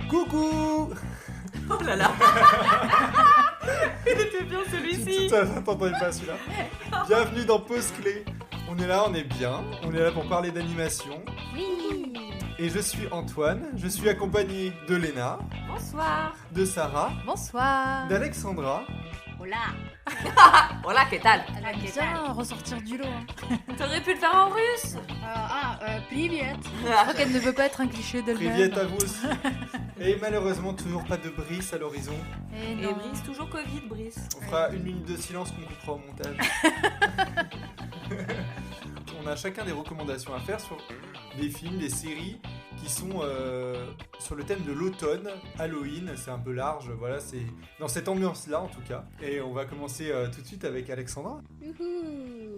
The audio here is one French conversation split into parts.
Coucou. Oh là là. Il était bien celui-ci. T'entendais pas celui-là. Bienvenue dans Pause Clé. On est là, on est bien. On est là pour parler d'animation. Oui. Et je suis Antoine. Je suis accompagné de Léna, Bonsoir. de Sarah, Bonsoir. d'Alexandra. Hola. Hola, ¿qué tal? Elle aime bien ressortir du lot. T'aurais pu le faire en russe. Привет. Je crois qu'elle ne veut pas être un cliché d'elle-même. Priviet à vous aussi. Et malheureusement, toujours pas de Brice à l'horizon. Et Et non. Brice, toujours Covid, Brice. On fera une minute de silence qu'on coupera au montage. On a chacun des recommandations à faire sur des films, des séries qui sont sur le thème de l'automne, Halloween, c'est un peu large, voilà, c'est dans cette ambiance-là en tout cas. Et on va commencer tout de suite avec Alexandra. Youhou.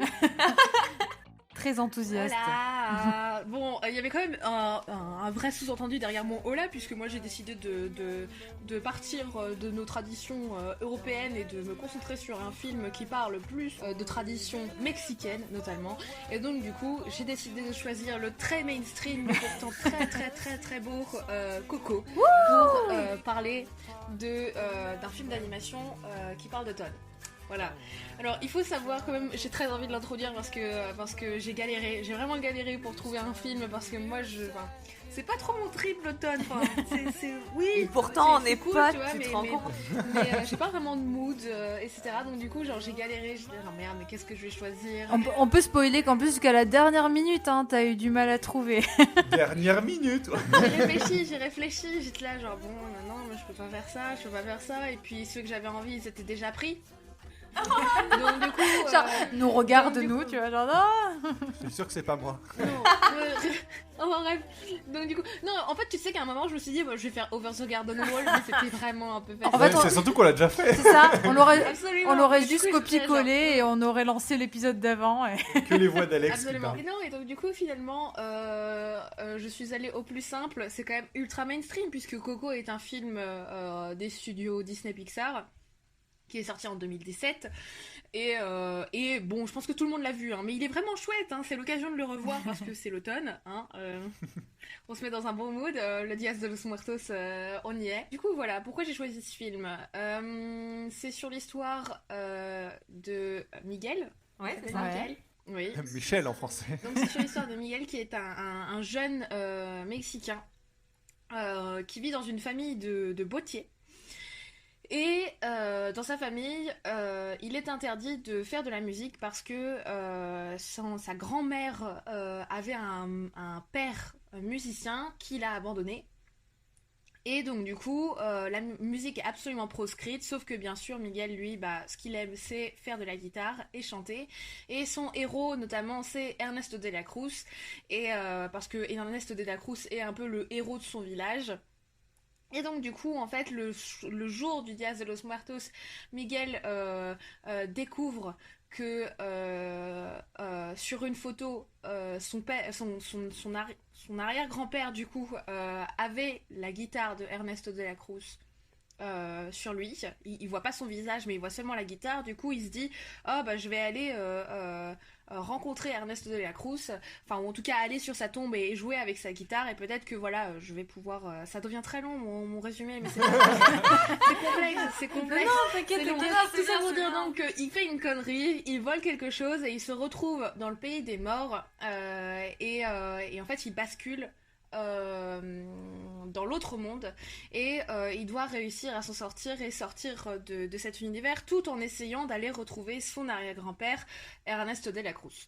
Très enthousiaste. Voilà. Bon, il y avait quand même un vrai sous-entendu derrière mon hola, puisque moi j'ai décidé de partir de nos traditions européennes et de me concentrer sur un film qui parle plus de traditions mexicaines notamment. Et donc du coup, j'ai décidé de choisir le très mainstream mais pourtant très très très très beau Coco pour parler d'un film d'animation qui parle d'automne. Voilà. Alors, il faut savoir quand même, j'ai très envie de l'introduire parce que j'ai galéré, j'ai vraiment galéré pour trouver un film parce que moi, c'est pas trop mon trip l'automne. Oui. Et pourtant, on c'est n'est cool, pas. tu vois, Tu te rends compte? mais j'ai pas vraiment de mood, etc. Donc du coup, genre, j'ai galéré. Je me disais, oh merde, mais qu'est-ce que je vais choisir? On peut spoiler qu'en plus jusqu'à la dernière minute, hein, t'as eu du mal à trouver. Dernière minute. J'ai réfléchi, j'étais là, genre bon, non, mais je peux pas faire ça. Et puis ceux que j'avais envie, ils étaient déjà pris. Donc du coup, Genre, nous regarde donc, du nous, coup- tu vois, genre non. Je suis sûr que c'est pas moi. non, enfin bref. Donc du coup, non, en fait, tu sais qu'à un moment, je me suis dit, je vais faire Over the Garden Wall, mais c'était vraiment un peu facile. En fait, Ouais, c'est surtout qu'on l'a déjà fait. C'est ça, on aurait Absolument. Et du juste coup, j'étais copié-collé genre, et on aurait lancé l'épisode d'avant. Et... Que les voix d'Alex. qui Absolument. parlent. Et non, et donc du coup, finalement, je suis allée au plus simple. C'est quand même ultra mainstream puisque Coco est un film des studios Disney Pixar qui est sorti en 2017. Et bon, je pense que tout le monde l'a vu, hein, mais il est vraiment chouette. Hein, c'est l'occasion de le revoir parce que c'est l'automne. Hein, on se met dans un bon mood. Le Dias de los Muertos, on y est. Du coup, voilà. Pourquoi j'ai choisi ce film? C'est sur l'histoire de Miguel. Ouais, c'est C'est ça. Miguel. Oui. Michel en français. Donc c'est sur l'histoire de Miguel qui est un jeune Mexicain qui vit dans une famille de bottiers. Et dans sa famille, il est interdit de faire de la musique parce que sa grand-mère avait un père musicien qui l'a abandonné. Et donc du coup, la musique est absolument proscrite, sauf que bien sûr, Miguel, lui, ce qu'il aime, c'est faire de la guitare et chanter. Et son héros, notamment, c'est Ernesto de la Cruz. Et parce que Ernesto de la Cruz est un peu le héros de son village. Et donc du coup, en fait, le jour du Dias de los Muertos, Miguel découvre que sur une photo, son arrière-grand-père, du coup, avait la guitare de Ernesto de la Cruz sur lui. Il voit pas son visage, mais il voit seulement la guitare. Du coup, il se dit, je vais aller rencontrer Ernesto de la Cruz, enfin, ou en tout cas aller sur sa tombe et jouer avec sa guitare, et peut-être que voilà, je vais pouvoir. Ça devient très long mon résumé, mais c'est c'est complexe. Non, t'inquiète, C'est long. t'inquiète. Tout ça pour dire donc qu'il fait une connerie, il vole quelque chose et il se retrouve dans le pays des morts, et en fait il bascule dans l'autre monde, et il doit réussir à s'en sortir et sortir de cet univers tout en essayant d'aller retrouver son arrière-grand-père Ernesto de la Cruz.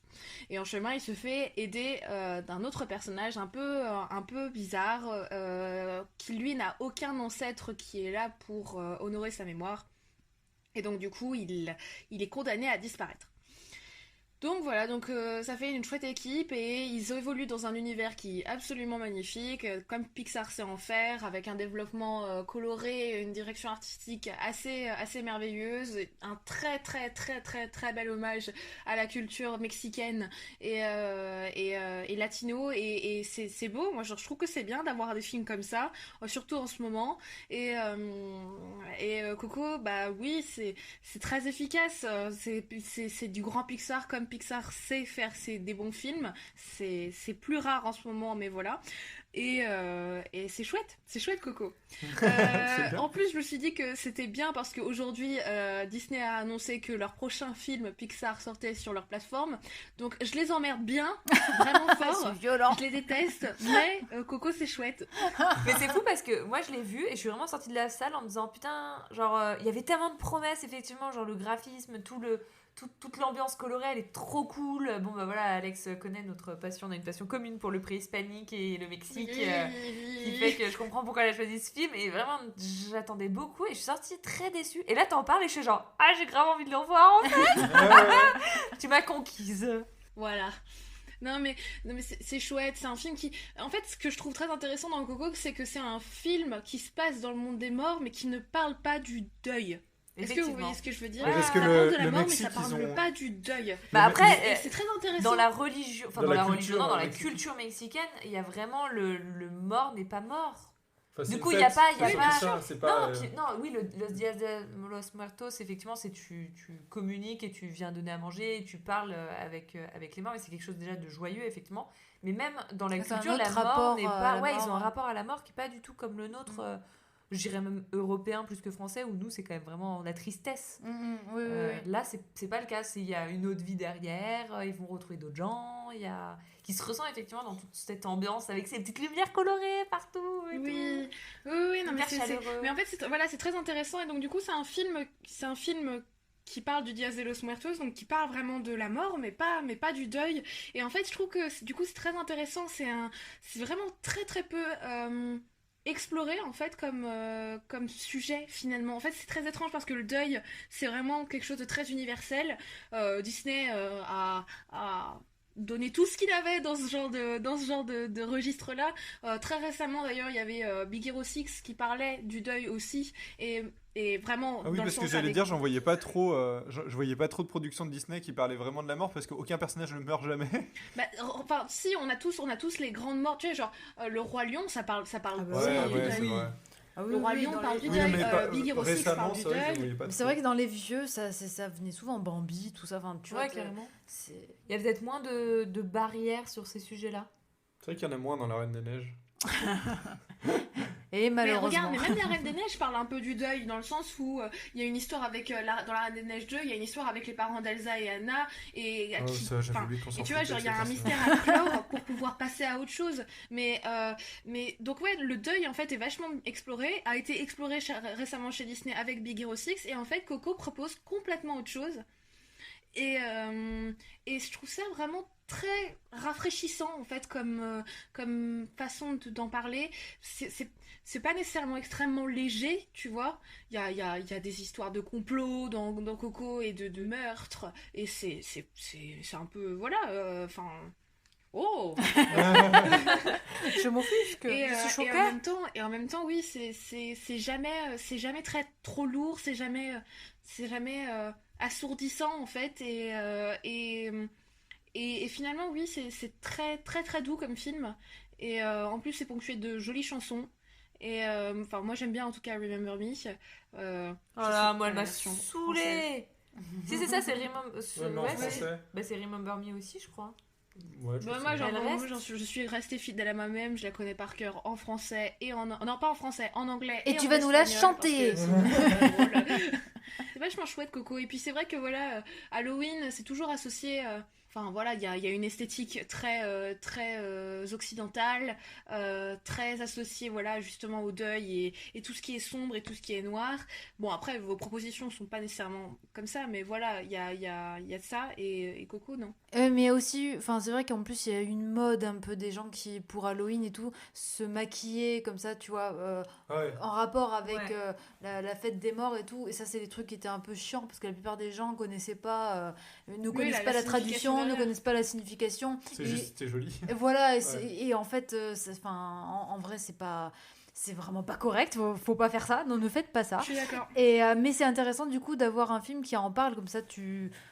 Et en chemin, il se fait aider d'un autre personnage un peu bizarre, qui lui n'a aucun ancêtre qui est là pour honorer sa mémoire. Et donc du coup, il est condamné à disparaître. Donc voilà, ça fait une chouette équipe et ils évoluent dans un univers qui est absolument magnifique, comme Pixar sait en faire, avec un développement coloré, une direction artistique assez merveilleuse, un très très très très très bel hommage à la culture mexicaine et latino, et c'est beau. Moi je trouve que c'est bien d'avoir des films comme ça, surtout en ce moment. Et Coco, bah oui, c'est très efficace, c'est du grand Pixar comme Pixar sait faire des bons films. C'est plus rare en ce moment, mais voilà. Et c'est chouette Coco. bien. En plus, je me suis dit que c'était bien parce qu'aujourd'hui, Disney a annoncé que leur prochain film Pixar sortait sur leur plateforme. Donc je les emmerde bien, vraiment fort. C'est violent. Je les déteste, mais Coco c'est chouette. Mais c'est fou parce que moi je l'ai vu et je suis vraiment sortie de la salle en me disant putain, genre il y avait tellement de promesses effectivement, genre le graphisme, toute l'ambiance colorée, elle est trop cool. Bon bah voilà, Alex connaît notre passion, on a une passion commune pour le préhispanique et le Mexique, qui fait que je comprends pourquoi elle a choisi ce film et vraiment j'attendais beaucoup et je suis sortie très déçue. Et là t'en parles et je suis genre ah j'ai grave envie de le revoir en fait. Tu m'as conquise. Voilà. Non mais c'est chouette, c'est un film qui... En fait, ce que je trouve très intéressant dans Coco, c'est que c'est un film qui se passe dans le monde des morts, mais qui ne parle pas du deuil. Est-ce que vous voyez ce que je veux dire? Ouais, parce que ça parle de la le mort, Mexique, mais ça parle ils ont- pas du deuil. Bah après, Et c'est très intéressant. dans la religion, enfin Dans dans la la religion, culture non, dans la mexicaine. culture mexicaine, il y a vraiment le mort n'est pas mort. Enfin, Du c'est coup, une il y a fête, pas- il y a c'est pas- ça, c'est pas, Non, oui, Los Dias de los Muertos, effectivement, c'est tu communiques et tu viens donner à manger et tu parles avec les morts, mais c'est quelque chose déjà de joyeux, effectivement. Mais même dans la C'est un culture, autre la mort rapport n'est à pas. la Ouais, mort, ils ont un hein. rapport à la mort qui est pas du tout comme le nôtre, je dirais même européen plus que français, où nous, c'est quand même vraiment la tristesse. Oui. Là, c'est pas le cas. Il y a une autre vie derrière, ils vont retrouver d'autres gens, il y a qui se ressent effectivement dans toute cette ambiance avec ces petites lumières colorées partout. Et Oui, tout. oui, non, mais Hyper c'est... chaleureux. Mais en fait, c'est très intéressant. Et donc, du coup, c'est un film qui parle du Dias de los Muertos, donc qui parle vraiment de la mort, mais pas du deuil. Et en fait, je trouve que, du coup, c'est très intéressant. C'est vraiment très, très peu... exploré en fait comme sujet finalement. En fait c'est très étrange parce que le deuil c'est vraiment quelque chose de très universel. Disney a donné tout ce qu'il avait dans ce genre de registre là. Très récemment d'ailleurs il y avait Big Hero 6 qui parlait du deuil aussi et vraiment Ah oui, dans le parce que sens j'allais avec... dire, j'en voyais pas trop. Je voyais pas trop de productions de Disney qui parlaient vraiment de la mort parce qu'aucun personnage ne meurt jamais. Bah, enfin si on a tous les grandes morts, tu sais genre le roi lion ça parle Ah bah aussi ouais, du ouais, deuil. c'est vrai. Ah Le roi lion dans parle les- du Oui, deuil, mais pas- Big Hero 6 récemment, parle du c'est vrai que je deuil. voyais pas Mais c'est trop. vrai que dans les vieux, ça venait souvent Bambi, tout ça. Enfin, tu vois, Ouais, que carrément. c'est... Il y a peut-être moins de barrières sur ces sujets-là. C'est vrai qu'il y en a moins dans La Reine des Neiges. Et Mais malheureusement. regarde, mais même la Reine des Neiges parle un peu du deuil, dans le sens où il y a une histoire avec, dans la Reine des Neiges 2, il y a une histoire avec les parents d'Elsa et Anna, et, Oh, ça, j'avais enfin, oublié qu'on s'en et tu vois, foutait genre, de il y a ces un personnages. mystère à clore pour pouvoir passer à autre chose. Mais donc ouais, le deuil, en fait, est vachement exploré, a été exploré récemment chez Disney avec Big Hero 6, et en fait, Coco propose complètement autre chose. Et je trouve ça vraiment très rafraîchissant en fait comme façon d'en parler. C'est pas nécessairement extrêmement léger, tu vois. Il y a des histoires de complot dans Coco et de meurtres. Et c'est un peu... Voilà, enfin... oh Je m'offusque. et, Je suis et choquée. en même temps, oui, c'est jamais très trop lourd, c'est jamais assourdissant en fait, et finalement, oui, c'est très très très doux comme film, et en plus c'est ponctué de jolies chansons. Et enfin, moi j'aime bien en tout cas Remember Me. Voilà, moi elle la m'a version saoulée. Si c'est ça, c'est Remember. Ouais, mais en ouais, français. c'est Remember Me aussi, je crois. Ouais, je Bah, sais moi, pas. je suis restée fidèle à moi-même, je la connais par cœur en français et non, pas en français, en anglais. Et tu en vas nous la espagnol, parce chanter. que c'est drôle. C'est vachement chouette, Coco. Et puis c'est vrai que voilà, Halloween, c'est toujours associé. Enfin voilà, il y a une esthétique très occidentale, très associée voilà justement au deuil et tout ce qui est sombre et tout ce qui est noir. Bon après vos propositions sont pas nécessairement comme ça, mais voilà, il y a de ça et Coco non. Mais aussi, enfin, c'est vrai qu'en plus, il y a une mode un peu des gens qui, pour Halloween et tout, se maquillaient comme ça, tu vois, Ouais. en rapport avec Ouais. la fête des morts et tout. Et ça, c'est des trucs qui étaient un peu chiants parce que la plupart des gens connaissaient pas, ne Oui, connaissent la pas la signification traduction, ne derrière. connaissent pas la signification. C'est Et- juste, c'était joli. Et voilà, Ouais. et en fait, en vrai, c'est vraiment pas correct. Faut pas faire ça. Non, ne faites pas ça. Je suis d'accord. Mais c'est intéressant du coup d'avoir un film qui en parle comme ça.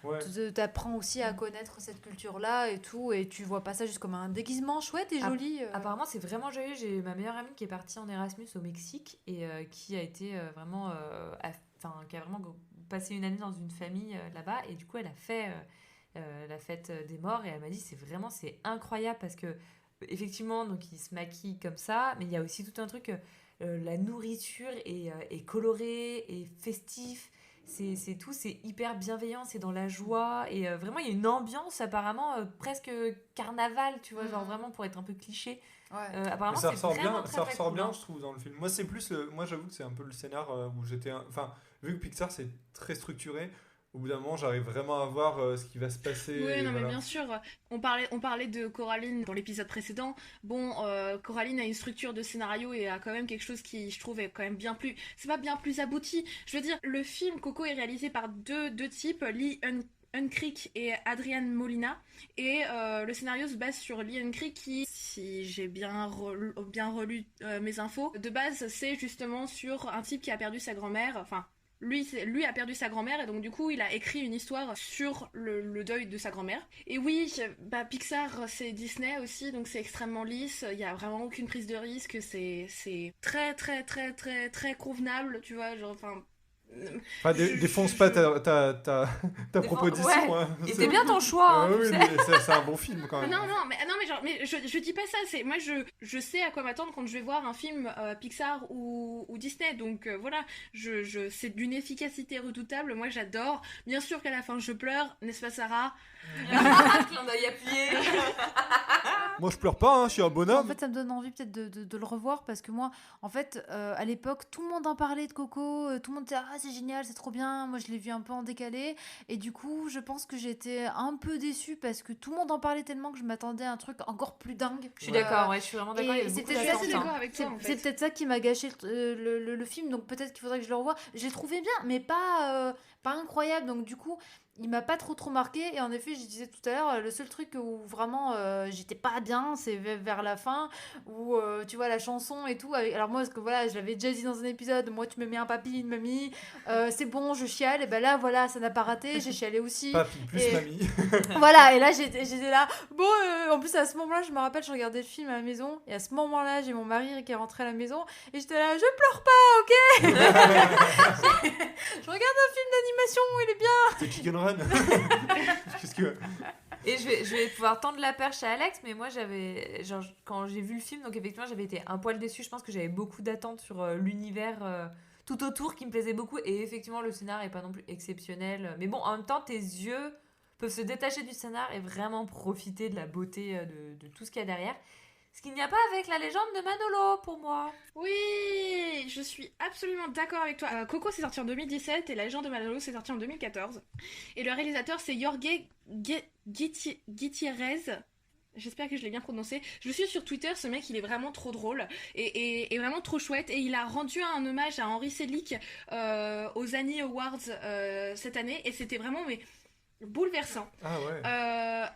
Ouais. T'apprends aussi à connaître cette culture-là et tout, et tu vois pas ça juste comme un déguisement chouette et Ah, joli. Apparemment, c'est vraiment joyeux. J'ai ma meilleure amie qui est partie en Erasmus au Mexique et qui a été vraiment. Qui a vraiment passé une année dans une famille là-bas. Et du coup, elle a fait la fête des morts et elle m'a dit c'est incroyable parce que effectivement, donc il se maquille comme ça, mais il y a aussi tout un truc, la nourriture est colorée et festif. C'est tout, c'est hyper bienveillant, c'est dans la joie et vraiment il y a une ambiance apparemment presque carnaval, tu vois, genre vraiment pour être un peu cliché. Apparemment ça c'est ressort vraiment bien, très, ça très ressort cool, bien, hein. je trouve, dans le film. Moi, c'est plus, moi, j'avoue que c'est un peu le scénar où j'étais, enfin, vu que Pixar c'est très structuré, au bout d'un moment, j'arrive vraiment à voir ce qui va se passer. Oui, et non, mais voilà. bien sûr. On parlait de Coraline dans l'épisode précédent. Bon, Coraline a une structure de scénario et a quand même quelque chose qui, je trouve, est quand même bien plus. C'est pas bien plus abouti. Je veux dire, le film Coco est réalisé par deux types, Lee Unkrich et Adrian Molina. Et le scénario se base sur Lee Unkrich qui, si j'ai bien relu mes infos, de base, c'est justement sur un type qui a perdu sa grand-mère. Enfin. Lui a perdu sa grand-mère et donc du coup il a écrit une histoire sur le deuil de sa grand-mère. Et oui, bah Pixar c'est Disney aussi, donc c'est extrêmement lisse, il y a vraiment aucune prise de risque, c'est très très très très très convenable, tu vois, genre enfin. Enfin, défonce pas ta proposition. Ouais. Hein. Et c'est bien ton choix, hein, tu oui, sais. mais c'est un bon film quand même. Non, mais je dis pas ça. C'est moi, je sais à quoi m'attendre quand je vais voir un film Pixar ou Disney. Donc voilà, c'est d'une efficacité redoutable. Moi, j'adore. Bien sûr qu'à la fin, je pleure, n'est-ce pas, Sarah? Clin d'œil appuyé. Moi, je pleure pas, hein, je suis un En bonhomme. fait, ça me donne envie peut-être de le revoir parce que moi, en fait, à l'époque, tout le monde en parlait de Coco, tout le monde disait ah c'est génial, c'est trop bien. Moi, je l'ai vu un peu en décalé et du coup, je pense que j'étais un peu déçue parce que tout le monde en parlait tellement que je m'attendais à un truc encore plus dingue. Je suis d'accord, je suis vraiment d'accord. Et il y a c'est beaucoup peut-être d'attentes, assez hein. d'accord avec toi, en fait. C'est peut-être ça qui m'a gâché le film, donc peut-être qu'il faudrait que je le revoie. J'ai trouvé bien, mais pas incroyable, donc du coup, il m'a pas trop marqué. Et en effet, je disais tout à l'heure, le seul truc où vraiment j'étais pas bien, c'est vers la fin, où tu vois la chanson et tout. Alors moi, parce que voilà, je l'avais déjà dit dans un épisode, moi tu me mets un papy, une mamie, c'est bon, je chiale. Et ben là, voilà, ça n'a pas raté, j'ai chialé aussi. Papy plus Et- mamie. Voilà, et là j'étais là. Bon, en plus à ce moment-là, je me rappelle, je regardais le film à la maison, et à ce moment-là, j'ai mon mari qui est rentré à la maison, et j'étais là, je pleure pas, ok. Je regarde un film d'animation, il est bien. C'est Chicken Run. Qu'est-ce que. Et je vais pouvoir tendre la perche à Alex, mais moi quand j'ai vu le film, donc effectivement j'avais été un poil déçue. Je pense que j'avais beaucoup d'attentes sur l'univers tout autour qui me plaisait beaucoup. Et effectivement, le scénar est pas non plus exceptionnel. Mais bon, en même temps, tes yeux peuvent se détacher du scénar et vraiment profiter de la beauté de tout ce qu'il y a derrière. Ce qu'il n'y a pas avec la légende de Manolo pour moi. Oui, je suis absolument d'accord avec toi. Coco s'est sorti en 2017 et La Légende de Manolo s'est sorti en 2014. Et le réalisateur c'est Jorge Gutiérrez. J'espère que je l'ai bien prononcé. Je le suis sur Twitter, ce mec il est vraiment trop drôle et vraiment trop chouette. Et il a rendu un hommage à Henry Selick aux Annie Awards cette année et c'était vraiment bouleversant. Ah ouais.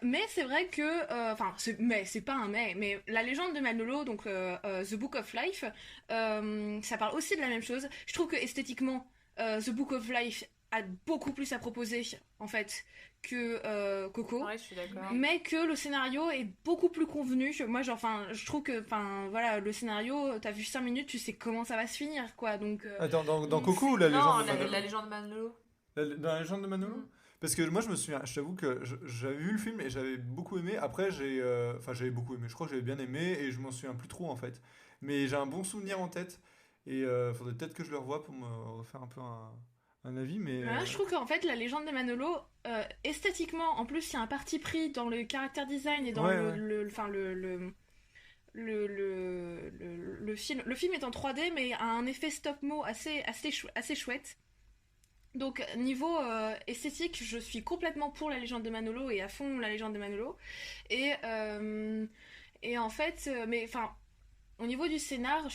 Mais c'est vrai que enfin c'est pas un mais La Légende de Manolo, donc The Book of Life, ça parle aussi de la même chose. Je trouve que esthétiquement The Book of Life a beaucoup plus à proposer en fait que Coco. Ouais, je suis d'accord. Mais que le scénario est beaucoup plus convenu. Moi, je trouve que, voilà, le scénario, t'as vu 5 minutes, tu sais comment ça va se finir, quoi. Donc. Attends, dans Coco ou la Non, légende de Manolo la légende de Manolo. Dans la légende de Manolo. Parce que moi je me souviens, je t'avoue que j'avais vu le film et j'avais beaucoup aimé. Après j'avais beaucoup aimé, je crois que j'avais bien aimé et je m'en souviens plus trop en fait. Mais j'ai un bon souvenir en tête et faudrait peut-être que je le revoie pour me refaire un peu un avis. Mais Voilà, je trouve qu'en fait La Légende de Manolo, esthétiquement, en plus il y a un parti pris dans le character design et dans le film. Le film est en 3D mais a un effet stop-mo assez chouette. Donc niveau esthétique, je suis complètement pour La Légende de Manolo et à fond La Légende de Manolo. Et en fait, mais enfin, au niveau du scénar,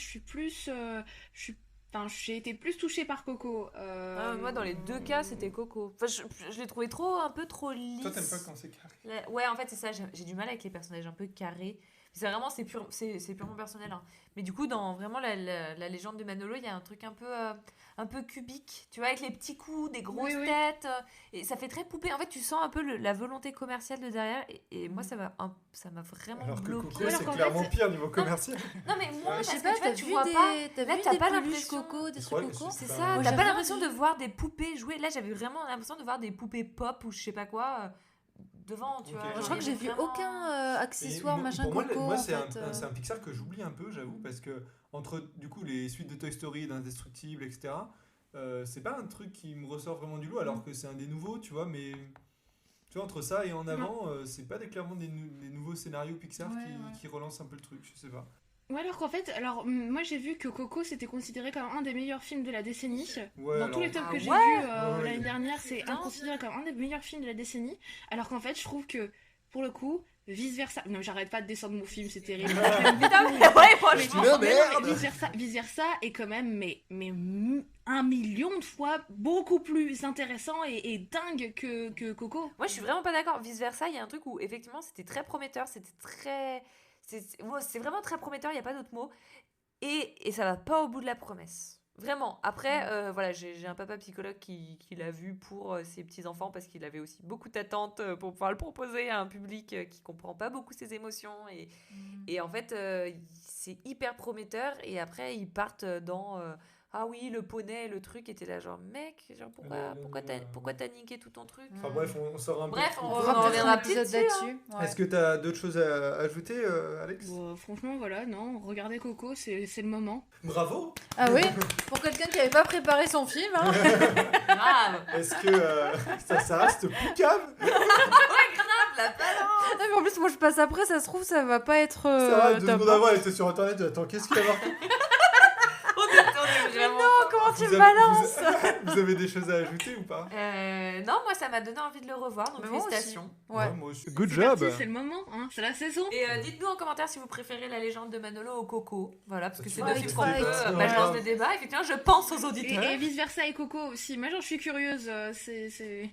j'ai été plus touchée par Coco. Moi, dans les deux cas, c'était Coco. Enfin, je l'ai trouvé un peu trop lisse. toi t'aimes pas quand c'est carré. Ouais, en fait, c'est ça. J'ai du mal avec les personnages un peu carrés. C'est vraiment, c'est purement personnel. Hein. Mais du coup, dans vraiment la légende de Manolo, il y a un truc un peu cubique, tu vois, avec les petits coups, des grosses têtes. Et ça fait très poupée. En fait, tu sens un peu la volonté commerciale de derrière. Et moi, ça m'a vraiment Alors que bloqué. Coco Alors c'est qu'en clairement fait, pire niveau commercial. Non, mais moi, Je parce sais que pas, tu vois, t'as tu vu vois des, pas. t'as Là, vu t'as des pas peluches l'impression. Coco, des Je trucs crois que Coco. c'est C'est pas ça, un- Moi, t'as j'ai pas jamais l'impression vu. de voir des poupées jouer. Là, j'avais vraiment l'impression de voir des poupées pop ou je sais pas quoi. devant, tu Ok. vois. Je Je crois que j'ai vu Vraiment- aucun accessoire, Et machin, pour moi, Coco, moi en c'est fait. c'est un Pixar que j'oublie un peu, j'avoue, parce que entre du coup les suites de Toy Story, d'Indestructible, etc., c'est pas un truc qui me ressort vraiment du lot, alors que c'est un des nouveaux, tu vois, mais tu vois, entre ça et en avant, c'est pas clairement des nouveaux scénarios Pixar Ouais, qui, ouais. qui relancent un peu le truc, je sais pas. Ouais, alors qu'en fait, moi j'ai vu que Coco c'était considéré comme un des meilleurs films de la décennie. Ouais, Dans alors- tous les tops Ah que j'ai ouais vus Ouais. l'année dernière, c'est Putain. considéré comme un des meilleurs films de la décennie. Alors qu'en fait, je trouve que pour le coup, vice versa. Non, j'arrête pas de descendre mon film, c'est terrible. Putain, mais ouais, franchement. dis-le, merde. Vice versa est quand même mais 1 million de fois beaucoup plus intéressant et dingue que Coco. Moi, je suis vraiment pas d'accord. Vice versa, il y a un truc où effectivement c'était très prometteur, c'était très. C'est vraiment très prometteur, il n'y a pas d'autre mot. Et ça va pas au bout de la promesse. Vraiment. Après, voilà, j'ai un papa psychologue qui l'a vu pour ses petits-enfants parce qu'il avait aussi beaucoup d'attentes pour pouvoir le proposer à un public qui comprend pas beaucoup ses émotions. Et en fait, c'est hyper prometteur. Et après, ils partent dans ah oui, le poney, le truc était là, genre mec, genre, pourquoi t'as niqué tout ton truc? Enfin bref, on sort un Bref, peu. on On fera fera peut-être reviendra un épisode plus dessus, là-dessus. Ouais. Est-ce que t'as d'autres choses à ajouter, Alex? Bon, franchement, voilà, non, regardez Coco, c'est le moment. Bravo. Ah oui, pour quelqu'un qui avait pas préparé son film. Hein. Grave. Est-ce que ça reste poucave? La balance. Non, mais en plus, moi je passe après, ça se trouve, ça va pas être. Ça va, 2 top. secondes avant, elle était sur internet. Attends, qu'est-ce qu'il y a marqué? On est vraiment. Comment tu Vous me avez- balances Vous avez des choses à ajouter ou pas? Non, moi ça m'a donné envie de le revoir, donc Mais moi aussi. félicitations. Ouais. Moi aussi. Good C'est job. parti, c'est le moment, hein, c'est la saison. Et dites-nous en commentaire si vous préférez La Légende de Manolo ou Coco. Voilà, parce que c'est Ouais, deux films qu'on fight. peut. Ouais. Je lance le débat. Effectivement, je pense aux auditeurs. Et vice versa et Coco aussi. Moi, j'en suis curieuse. C'est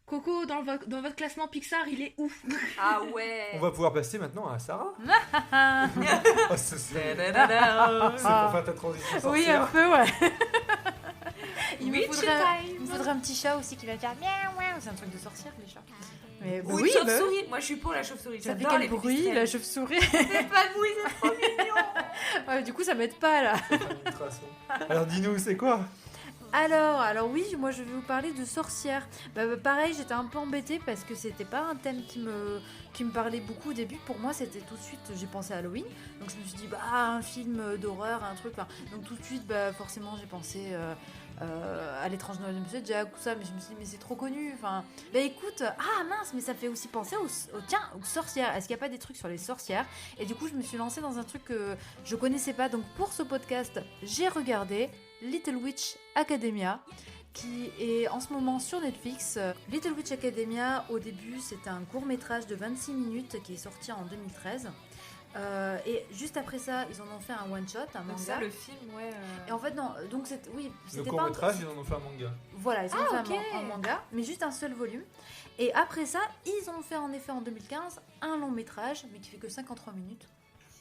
Coco dans votre classement Pixar, il est où? Ah ouais. On va pouvoir passer maintenant à Sarah. Ah. Oh, c'est Da-da-da-da. pour faire ta transition Oui, sorcière. un peu, ouais. Witchy Il me faudrait un petit chat aussi qui va faire miaou miaou. C'est un truc de sorcière, les chats. Mais Ou oui, une bah, chauve-souris. Moi, je suis pour la chauve-souris. ça fait J'adore quel les bruit, pipistrelles. la chauve-souris. C'est pas de bruit, c'est trop mignon. Ouais, du coup, ça m'aide pas, là. Illustration. Alors dis-nous, c'est quoi? Alors oui, moi je vais vous parler de sorcières. Pareil, j'étais un peu embêtée parce que c'était pas un thème qui me parlait beaucoup au début. Pour moi, c'était tout de suite, j'ai pensé à Halloween. Donc je me suis dit, un film d'horreur, un truc. Enfin, donc tout de suite, forcément, j'ai pensé à L'étrange Noël de Monsieur Jack ou ça. Mais je me suis dit, mais c'est trop connu. Enfin, écoute, mince, mais ça fait aussi penser aux sorcières. Est-ce qu'il n'y a pas des trucs sur les sorcières? Et du coup, je me suis lancée dans un truc que je connaissais pas. Donc pour ce podcast, j'ai regardé Little Witch Academia, qui est en ce moment sur Netflix. Little Witch Academia, au début, c'était un court-métrage de 26 minutes qui est sorti en 2013. Et juste après ça, ils en ont fait un one-shot, un Donc manga. ça, le film, ouais. Et en fait, non, donc Le c'était pas un... court-métrage, ils en ont fait un manga. Voilà, ils ont fait ok. un manga, mais juste un seul volume. Et après ça, ils ont fait en effet en 2015 un long-métrage, mais qui fait que 53 minutes.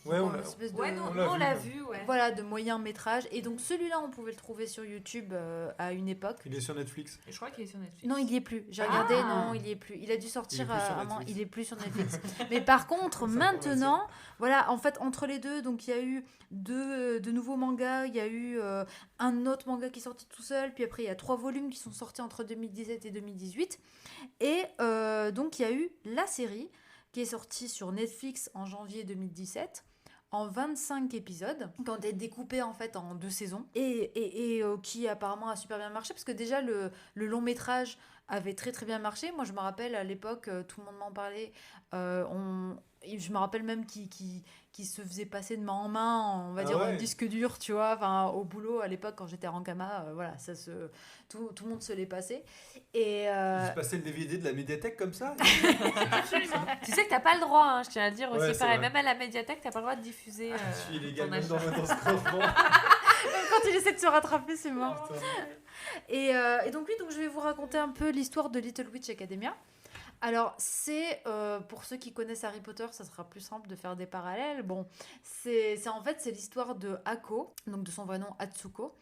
Ouais, on Donc, l'a. une espèce Ouais, de- non, on on l'a l'a vu. vu, ouais. Voilà, de moyen métrage. Et donc celui-là, on pouvait le trouver sur YouTube à une époque. Il est sur Netflix. Et je crois qu'il est sur Netflix. Non, il y est plus. J'ai Ah. regardé, non, il y est plus. Il a dû sortir Il est plus sur à un moment, Netflix. il est plus sur Netflix. Mais par contre, Ça, maintenant, voilà, en fait, entre les deux, donc il y a eu de nouveaux mangas, il y a eu un autre manga qui est sorti tout seul, puis après il y a 3 volumes qui sont sortis entre 2017 et 2018. Et donc il y a eu la série qui est sortie sur Netflix en janvier 2017. En 25 épisodes, qui ont été découpés en fait en 2 saisons, et qui apparemment a super bien marché, parce que déjà le long métrage avait très très bien marché. Moi je me rappelle à l'époque, tout le monde m'en parlait, je me rappelle même qui se faisait passer de main en main, on va Ah dire ouais. en disque dur, tu vois, enfin au boulot à l'époque quand j'étais à Rancama, voilà, tout le monde se l'est passé. Et J'ai passé le DVD de la médiathèque comme ça. Absolument. Tu sais que t'as pas le droit, hein, je tiens à le dire Ouais, aussi. c'est Pareil, vrai. même à la médiathèque, t'as pas le droit de diffuser. Je suis illégal ton même achat. dans ce classement. quand il essaie de se rattraper, c'est mort. Et donc oui, donc je vais vous raconter un peu l'histoire de Little Witch Academia. Alors c'est, pour ceux qui connaissent Harry Potter, ça sera plus simple de faire des parallèles. Bon, c'est en fait c'est l'histoire de Ako, donc de son vrai nom Atsuko,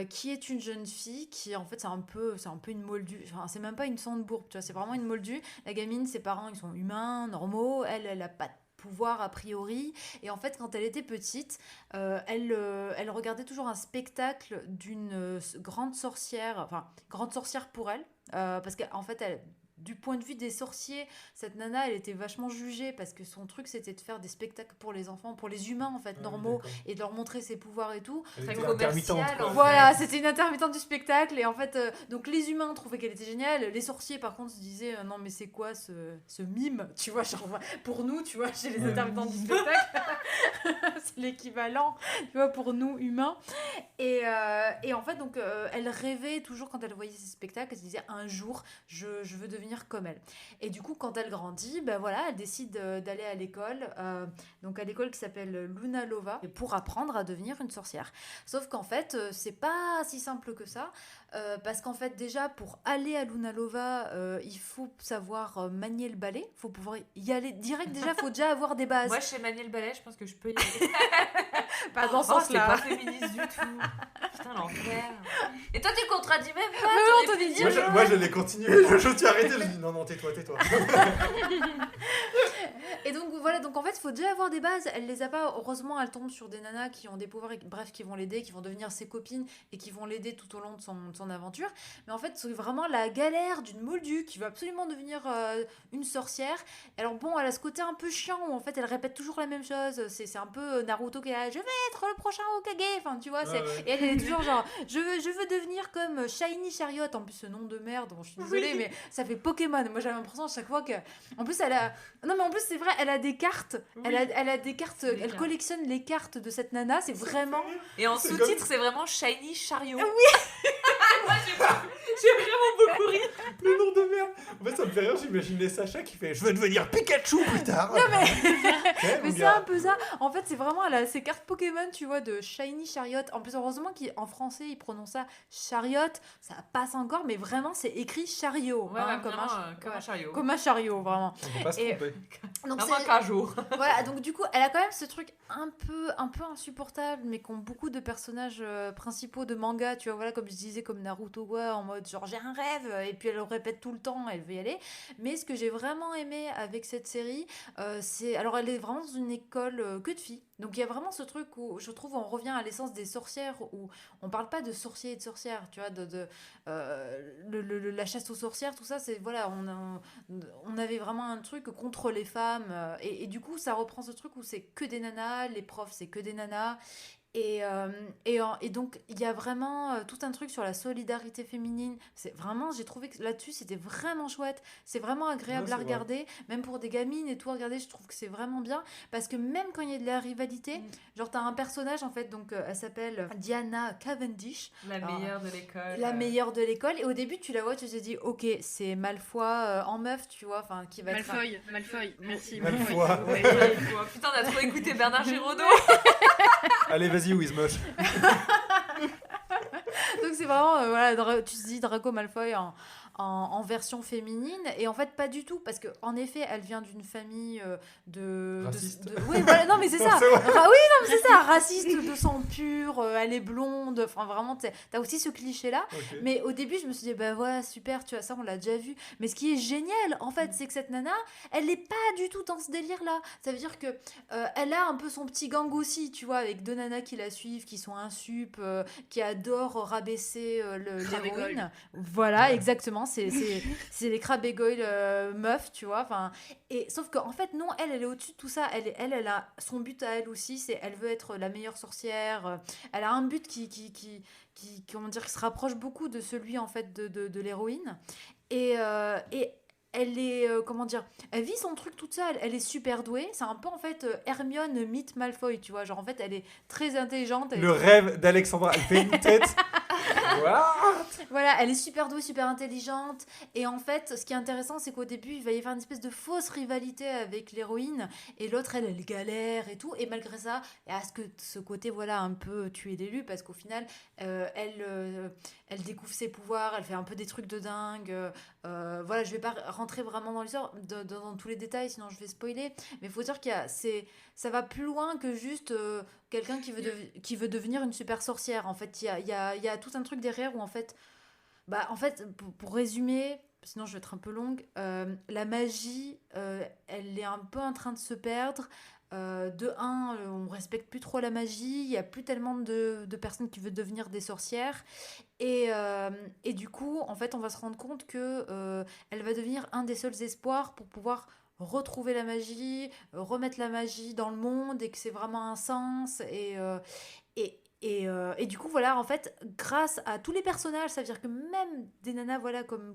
qui est une jeune fille qui en fait c'est un peu une moldue. Enfin c'est même pas une Sandbourg, tu vois, c'est vraiment une moldue. La gamine, ses parents ils sont humains, normaux, elle a pas de pouvoir a priori, et en fait quand elle était petite, elle regardait toujours un spectacle d'une grande sorcière pour elle, parce qu'en fait du point de vue des sorciers, cette nana, elle était vachement jugée parce que son truc, c'était de faire des spectacles pour les enfants, pour les humains, en fait, normaux, et de leur montrer ses pouvoirs et tout. Elle Très était commercial, intermittente, quoi. en Voilà, fait. c'était une intermittente du spectacle. Et en fait, donc les humains trouvaient qu'elle était géniale. Les sorciers, par contre, se disaient non, mais c'est quoi ce mime, tu vois, genre, pour nous, tu vois, chez les Ouais. intermittents du spectacle, c'est l'équivalent, tu vois, pour nous, humains. Et en fait, donc, elle rêvait toujours quand elle voyait ces spectacles, elle se disait un jour, je veux devenir comme elle. Et du coup, quand elle grandit, ben voilà, elle décide d'aller à l'école, donc à l'école qui s'appelle Luna Lova, pour apprendre à devenir une sorcière. Sauf qu'en fait, c'est pas si simple que ça, parce qu'en fait, déjà, pour aller à Luna Lova, il faut savoir manier le balai, il faut pouvoir y aller direct, déjà, il faut déjà avoir des bases. Moi, je sais manier le balai, je pense que je peux y aller. Pas dans ce Oh, sens-là. c'est pas féministe du tout. Putain, l'enfer. Et toi, tu contredis même pas. Mais t'aurais non, pu t'as dit dire- Moi, je l'ai continué. Je me suis arrêté. Je dis non, tais-toi. Et donc voilà, donc en fait, il faut déjà avoir des bases. Elle les a pas. Heureusement, elle tombe sur des nanas qui ont des pouvoirs, bref, qui vont l'aider, qui vont devenir ses copines et qui vont l'aider tout au long de son aventure. Mais en fait, c'est vraiment la galère d'une moldue qui veut absolument devenir une sorcière. Alors bon, elle a ce côté un peu chiant où en fait, elle répète toujours la même chose. C'est un peu Naruto qui est là, je vais être le prochain Hokage. Enfin, tu vois, c'est. Ouais. Et elle est toujours genre, je veux devenir comme Shiny Chariot. En plus, ce nom de merde, bon, je suis désolée, mais ça fait Pokémon. Moi, j'avais l'impression à chaque fois que. En plus, elle a. Non, mais en plus, c'est vrai, elle a des cartes. Oui. Elle a des cartes. Des Elle cartes. collectionne les cartes de cette nana. C'est vraiment. Et en C'est sous-titre, comme- c'est vraiment Shiny Chariot. Oui. Moi, j'ai vraiment beaucoup ri. Le nom de merde. En fait, ça me fait rire. J'imaginais Sacha qui fait je veux devenir Pikachu plus tard. Non, mais. Ouais, Mais mon c'est gars. un peu ça. En fait, c'est vraiment, elle a ses cartes Pokémon, tu vois, de Shiny Chariot. En plus, heureusement qu'en français, ils prononcent ça Chariot. Ça passe encore, mais vraiment, c'est écrit chariot. Ouais, hein, ouais, vraiment, comme un ouais, chariot. comme un chariot, vraiment. On peut pas se Et- tromper. Donc, Comme un cajot. voilà, donc du coup, elle a quand même ce truc un peu insupportable, mais qu'ont beaucoup de personnages principaux de manga, tu vois, voilà, comme je disais, comme Naruto, quoi, en mode genre j'ai un rêve, et puis elle le répète tout le temps, elle veut y aller. Mais ce que j'ai vraiment aimé avec cette série, c'est. Alors, elle est vraiment dans une école que de filles. Donc, il y a vraiment ce truc où je trouve on revient à l'essence des sorcières, où on parle pas de sorciers et de sorcières, tu vois, la chasse aux sorcières, tout ça, c'est. Voilà, on avait vraiment un truc contre les femmes, et du coup, ça reprend ce truc où c'est que des nanas, les profs, c'est que des nanas. Et donc, il y a vraiment tout un truc sur la solidarité féminine. C'est vraiment, j'ai trouvé que là-dessus, c'était vraiment chouette. C'est vraiment agréable Ouais, à c'est regarder. Même pour des gamines et tout, à regarder, je trouve que c'est vraiment bien. Parce que même quand il y a de la rivalité, genre, t'as un personnage, en fait, donc elle s'appelle Diana Cavendish, La Alors, meilleure de l'école. la meilleure de l'école. Et au début, tu la vois, tu te dis, ok, c'est Malfoy en meuf, tu vois, enfin, qui va être. Malfoy, merci. Malfoy. Ouais, putain, on a trop écouté Bernard Giraudot. Allez, vas-y, Wizmosh. Donc c'est vraiment, voilà, tu te dis Draco Malfoy en version féminine, et en fait pas du tout, parce que en effet elle vient d'une famille Raciste. oui, voilà, non mais c'est ça. C'est vrai. Oui, non mais c'est ça, raciste de sang pur, elle est blonde, enfin vraiment t'as aussi ce cliché là. Ok. Mais au début, je me suis dit, bah voilà, super, tu vois, ça, on l'a déjà vu. Mais ce qui est génial, en fait, c'est que cette nana, elle n'est pas du tout dans ce délire-là. Ça veut dire que elle a un peu son petit gang aussi, tu vois, avec deux nanas qui la suivent, qui sont insup, qui adorent rabaisser l'héroïne. Voilà, Ouais. exactement. C'est les crabes et goyle meufs, tu vois. Enfin, et sauf qu'en fait, non, elle est au-dessus de tout ça. Elle a son but à elle aussi, c'est elle veut être la meilleure sorcière. Elle a un but qui comment dire, qui se rapproche beaucoup de celui en fait de l'héroïne, et elle est comment dire, elle vit son truc toute seule, elle est super douée, c'est un peu en fait Hermione meet Malfoy, tu vois, genre en fait elle est très intelligente, Le rêve d'Alexandra. Elle fait une tête. What? voilà, elle est super douée, super intelligente, et en fait ce qui est intéressant, c'est qu'au début il va y avoir une espèce de fausse rivalité avec l'héroïne, et l'autre elle galère et tout, et malgré ça il y a ce côté voilà un peu tuer l'élu, parce qu'au final elle découvre ses pouvoirs, elle fait un peu des trucs de dingue, voilà, je vais pas rentrer vraiment dans l'histoire, dans tous les détails, sinon je vais spoiler, mais il faut dire ça va plus loin que juste quelqu'un qui veut devenir une super sorcière. En fait, il y a tout un truc derrière où en fait, pour résumer, sinon je vais être un peu longue, la magie, elle est un peu en train de se perdre. De un, on respecte plus trop la magie, il y a plus tellement de personnes qui veulent devenir des sorcières. Et du coup, en fait, on va se rendre compte que elle va devenir un des seuls espoirs pour pouvoir retrouver la magie, remettre la magie dans le monde et que c'est vraiment un sens. Et du coup, voilà, en fait, grâce à tous les personnages, ça veut dire que même des nanas, voilà, comme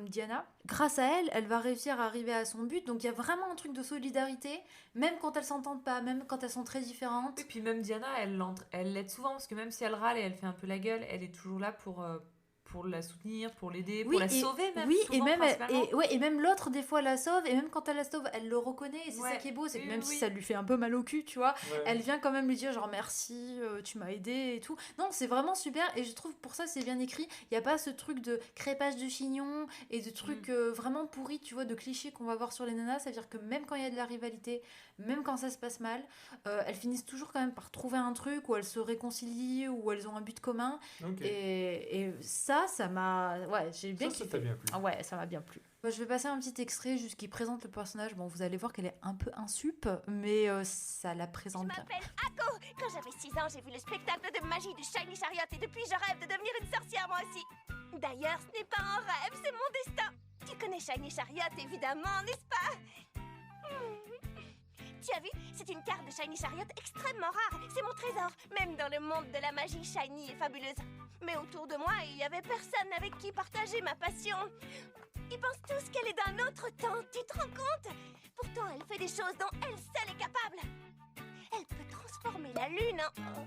Diana, grâce à elle, elle va réussir à arriver à son but. Donc il y a vraiment un truc de solidarité, même quand elles s'entendent pas, même quand elles sont très différentes. Et puis même Diana, elle l'aide souvent, parce que même si elle râle et elle fait un peu la gueule, elle est toujours là pour la soutenir, pour l'aider, pour la sauver même. Oui, souvent, et même, principalement. et même l'autre, des fois, la sauve, et même quand elle la sauve, elle le reconnaît, et c'est ça qui est beau, c'est que oui, même oui, si oui. ça lui fait un peu mal au cul, tu vois, Ouais. elle vient quand même lui dire genre merci, tu m'as aidé et tout. Non, c'est vraiment super, et je trouve pour ça c'est bien écrit. Il n'y a pas ce truc de crépage de chignon et de trucs vraiment pourris, tu vois, de clichés qu'on va voir sur les nanas. Ça veut dire que même quand il y a de la rivalité, même quand ça se passe mal, elles finissent toujours quand même par trouver un truc où elles se réconcilient, où elles ont un but commun. Ok. Et ça m'a. Ouais, j'ai bien Ça kiffé. t'a bien plu. Ah ouais, ça m'a bien plu. Je vais passer un petit extrait juste qui présente le personnage. Bon, vous allez voir qu'elle est un peu insup, mais ça la Je présente bien. m'appelle Ako. Quand j'avais 6 ans, j'ai vu le spectacle de magie du Shiny Chariot et depuis je rêve de devenir une sorcière moi aussi. D'ailleurs, ce n'est pas un rêve, c'est mon destin. Tu connais Shiny Chariot évidemment, n'est-ce pas? Tu as vu? C'est une carte de Shiny Chariot extrêmement rare. C'est mon trésor. Même dans le monde de la magie, Shiny est fabuleuse. Mais autour de moi, il n'y avait personne avec qui partager ma passion. Ils pensent tous qu'elle est d'un autre temps, tu te rends compte? Pourtant, elle fait des choses dont elle seule est capable. Elle peut transformer la lune en...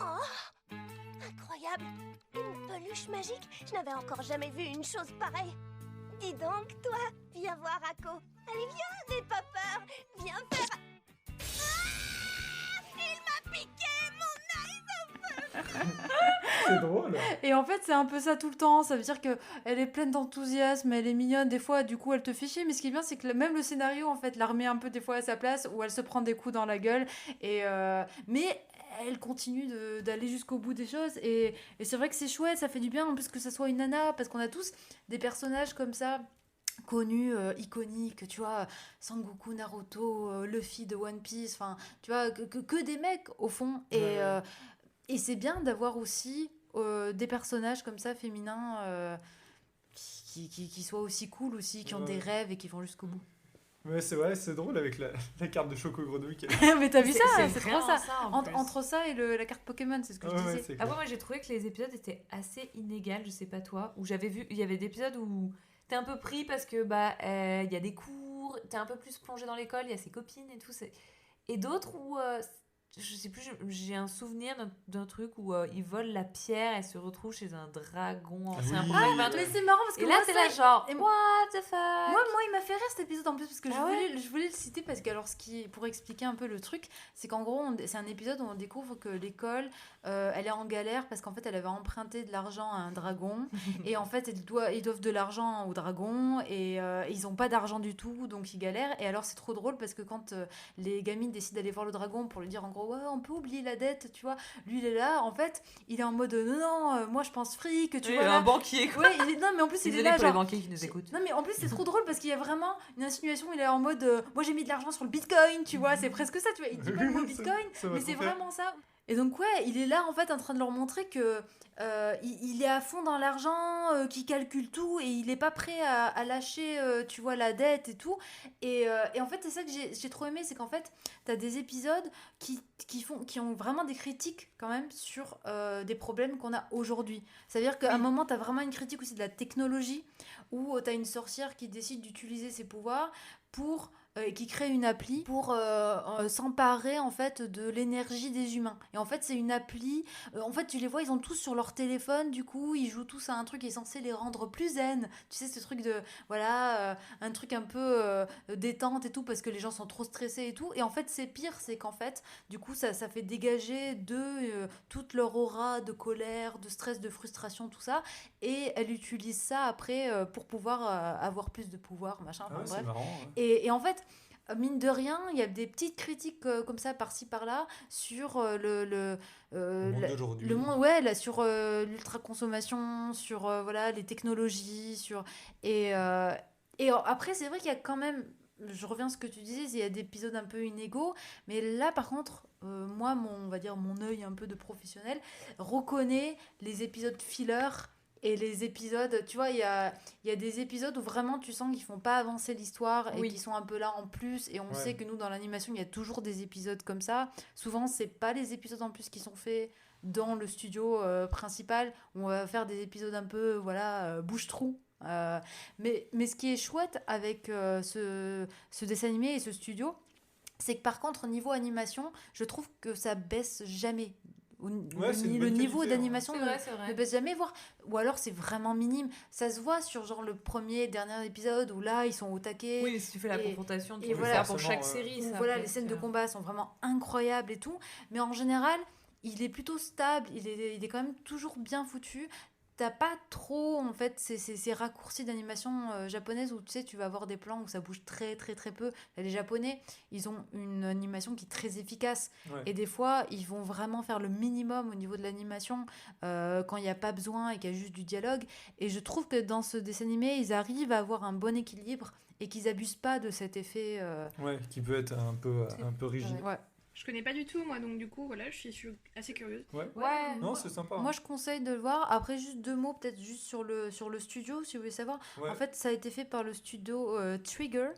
Oh! Incroyable! Une peluche magique? Je n'avais encore jamais vu une chose pareille. Dis donc, toi, viens voir Ako. Allez, viens, n'aie pas peur. Viens faire... Ah! Il m'a piqué mon œil. C'est drôle. Et en fait, c'est un peu ça tout le temps. Ça veut dire que elle est pleine d'enthousiasme, elle est mignonne. Des fois, du coup, elle te fait chier. Mais ce qui est bien, c'est que même le scénario, en fait, la remet un peu des fois à sa place, où elle se prend des coups dans la gueule. Mais elle continue d'aller jusqu'au bout des choses. Et c'est vrai que c'est chouette, ça fait du bien en plus que ça soit une nana, parce qu'on a tous des personnages comme ça connus, iconiques, tu vois, Sangoku, Naruto, Luffy de One Piece, enfin, tu vois, que des mecs au fond. Et c'est bien d'avoir aussi des personnages comme ça féminins qui soient aussi cool aussi, qui ont des rêves et qui vont jusqu'au bout. Ouais, c'est vrai, c'est drôle avec la carte de Choco Grenouille. Mais t'as vu ça? C'est trop vraiment ça. en plus. Entre ça et la carte Pokémon, c'est ce que je disais. Ouais, c'est clair. Après, moi j'ai trouvé que les épisodes étaient assez inégales, je sais pas toi, où j'avais vu, il y avait des épisodes où t'es un peu pris parce que y a des cours, t'es un peu plus plongé dans l'école, il y a ses copines et tout, et d'autres où je sais plus, j'ai un souvenir d'un truc où ils volent la pierre et se retrouvent chez un dragon ancien. Oui. Bref, un Mais truc. c'est marrant parce que Et là moi, t'es ça- là genre et- what the fuck. Moi, il m'a fait rire cet épisode en plus parce que Ah je voulais le citer parce que alors pour expliquer un peu le truc, c'est qu'en gros c'est un épisode où on découvre que l'école elle est en galère parce qu'en fait elle avait emprunté de l'argent à un dragon et en fait ils doivent de l'argent au dragon et ils ont pas d'argent du tout donc ils galèrent et alors c'est trop drôle parce que quand les gamines décident d'aller voir le dragon pour lui dire en gros ouais on peut oublier la dette tu vois lui il est là en fait il est en mode non moi je pense fric tu Oui, vois un là. banquier quoi. Ouais, non mais en plus il est Désolée là pour les genre banquiers qui nous écoutent. non mais en plus c'est trop drôle parce qu'il y a vraiment une insinuation il est en mode moi j'ai mis de l'argent sur le bitcoin tu vois c'est presque ça tu vois il dit pas le mot bitcoin Ça m'a mais trop c'est fait. vraiment ça et donc ouais il est là en fait en train de leur montrer que il est à fond dans l'argent qu'il calcule tout et il est pas prêt à lâcher tu vois la dette et tout et en fait c'est ça que j'ai trop aimé c'est qu'en fait t'as des épisodes qui ont vraiment des critiques quand même sur des problèmes qu'on a aujourd'hui ça veut dire qu'à un moment t'as vraiment une critique aussi de la technologie où t'as une sorcière qui décide d'utiliser ses pouvoirs pour qui crée une appli pour s'emparer en fait de l'énergie des humains et en fait c'est une appli en fait tu les vois ils ont tous sur leur téléphone du coup ils jouent tous à un truc qui est censé les rendre plus zen tu sais ce truc de voilà un truc un peu détente et tout parce que les gens sont trop stressés et tout et en fait c'est pire c'est qu'en fait du coup ça fait dégager toute leur aura de colère de stress de frustration tout ça et elle utilise ça après pour pouvoir avoir plus de pouvoir machin Ah enfin, ouais, bref c'est marrant. Ouais. et en fait, mine de rien, il y a des petites critiques comme ça, par-ci, par-là, sur Le monde d'aujourd'hui. le monde, ouais, là, sur l'ultra-consommation, sur voilà, les technologies, et après, c'est vrai qu'il y a quand même, je reviens à ce que tu disais, il y a des épisodes un peu inégaux, mais là, par contre, moi, on va dire mon œil un peu de professionnel, reconnaît les épisodes filler et les épisodes, tu vois, il y a des épisodes où vraiment tu sens qu'ils font pas avancer l'histoire et Oui. qui sont un peu là en plus, et on Ouais. sait que nous, dans l'animation, il y a toujours des épisodes comme ça. Souvent, c'est pas les épisodes en plus qui sont faits dans le studio principal. On va faire des épisodes un peu, voilà, bouche-trou. Mais ce qui est chouette avec ce dessin animé et ce studio, c'est que par contre, au niveau animation, je trouve que ça baisse jamais. Ouais, c'est une Le bonne niveau qualité, hein. d'animation C'est ne, vrai, c'est ne vrai. baisse jamais, voire, ou alors c'est vraiment minime. Ça se voit sur genre le premier, dernier épisode où là, ils sont au taquet. Oui, si tu fais la Et- confrontation, tu et peux le voilà. faire pour Forcément, chaque série. Où ça, voilà, après, les scènes de c'est- combat sont vraiment incroyables et tout. Mais en général, il est plutôt stable, il est quand même toujours bien foutu. T'as pas trop, en fait, ces raccourcis d'animation japonaise où tu sais, tu vas avoir des plans où ça bouge très, très, très peu. Là, les Japonais, ils ont une animation qui est très efficace. Ouais. Et des fois, ils vont vraiment faire le minimum au niveau de l'animation quand il n'y a pas besoin et qu'il y a juste du dialogue. Et je trouve que dans ce dessin animé, ils arrivent à avoir un bon équilibre et qu'ils abusent pas de cet effet. Ouais, qui peut être un peu rigide. Ouais. Je connais pas du tout, moi, donc du coup, voilà, je suis assez curieuse. Ouais. Ouais. Non, c'est sympa. Moi, je conseille de le voir. Après, juste 2 mots, peut-être juste sur le studio, si vous voulez savoir. Ouais. En fait, ça a été fait par le studio Trigger.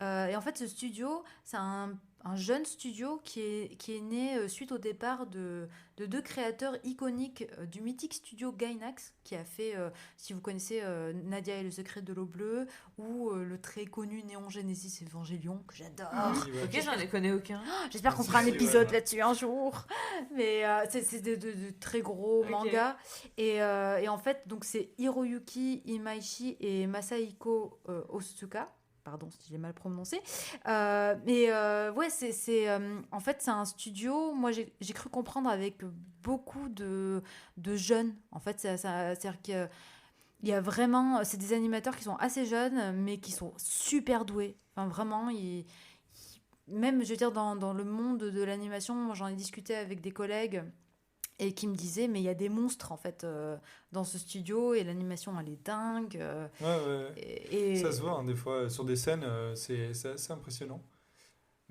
Et en fait, ce studio, c'est un jeune studio qui est né suite au départ de 2 créateurs iconiques du mythique studio Gainax, qui a fait, si vous connaissez Nadia et le secret de l'eau bleue, ou le très connu Néon Genesis Evangelion, que j'adore. Oui, ouais. Ok, j'en ai connais aucun. J'espère qu'on Si, fera un si, épisode ouais. là-dessus un jour. Mais c'est de très gros Ok. mangas. Et en fait, donc c'est Hiroyuki Imaishi et Masahiko Otsuka. Pardon si j'ai mal prononcé. Ouais, en fait, c'est un studio, moi j'ai cru comprendre, avec beaucoup de jeunes. En fait, c'est-à-dire qu'il y a vraiment, c'est des animateurs qui sont assez jeunes, mais qui sont super doués. Enfin, vraiment, même, je veux dire, dans le monde de l'animation, moi, j'en ai discuté avec des collègues et qui me disaient, mais il y a des monstres, en fait, dans ce studio, et l'animation, elle est dingue. Ouais. Et Ça se voit, hein, des fois, sur des scènes, c'est assez impressionnant.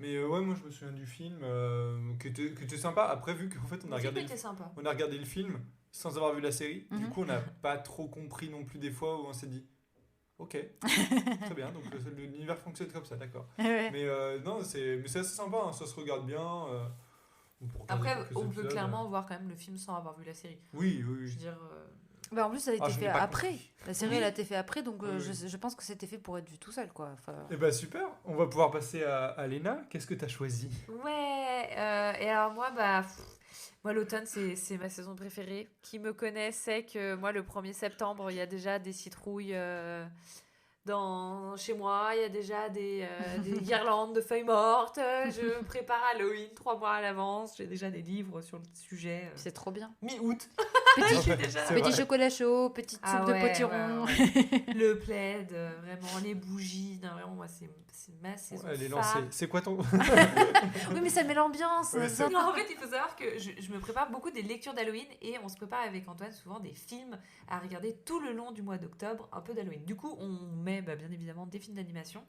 Mais ouais, moi, je me souviens du film qui était sympa. Après, vu qu'en fait, Le film était sympa. on a regardé le film sans avoir vu la série, du Mhm. coup, on n'a pas trop compris non plus des fois où on s'est dit, ok, très bien, donc l'univers fonctionne comme ça, d'accord. Ouais. Mais non, mais c'est assez sympa, hein, ça se regarde bien. On peut regarder Après, quelques on peut épisodes. clairement voir quand même le film sans avoir vu la série. Oui, Je oui. veux dire, Bah, en plus, ça a été Je fait n'ai pas après. compris. La série, Oui. elle a été fait après, donc Oui, oui. je pense que c'était fait pour être vu tout seul, quoi. Enfin, Eh ben super, on va pouvoir passer à Léna. Qu'est-ce que tu as choisi? ouais, et alors moi, moi l'automne, c'est ma saison préférée. Qui me connaît sait que moi, le 1er septembre, il y a déjà des citrouilles chez moi, il y a déjà des guirlandes de feuilles mortes. Je prépare Halloween 3 mois à l'avance. J'ai déjà des livres sur le sujet. c'est trop bien. Mi-août. Petit, J'ai déjà- C'est petit vrai. chocolat chaud, petite Ah soupe ouais, de potiron. ouais. Le plaid, vraiment, les bougies. Non, vraiment, moi, c'est ma saison. Elle est phare. lancée. C'est quoi ton... Oui, mais ça met l'ambiance. Ouais, ça- Non, en fait, il faut savoir que je me prépare beaucoup des lectures d'Halloween et on se prépare avec Antoine souvent des films à regarder tout le long du mois d'octobre, un peu d'Halloween. Du coup, on met bien évidemment des films d'animation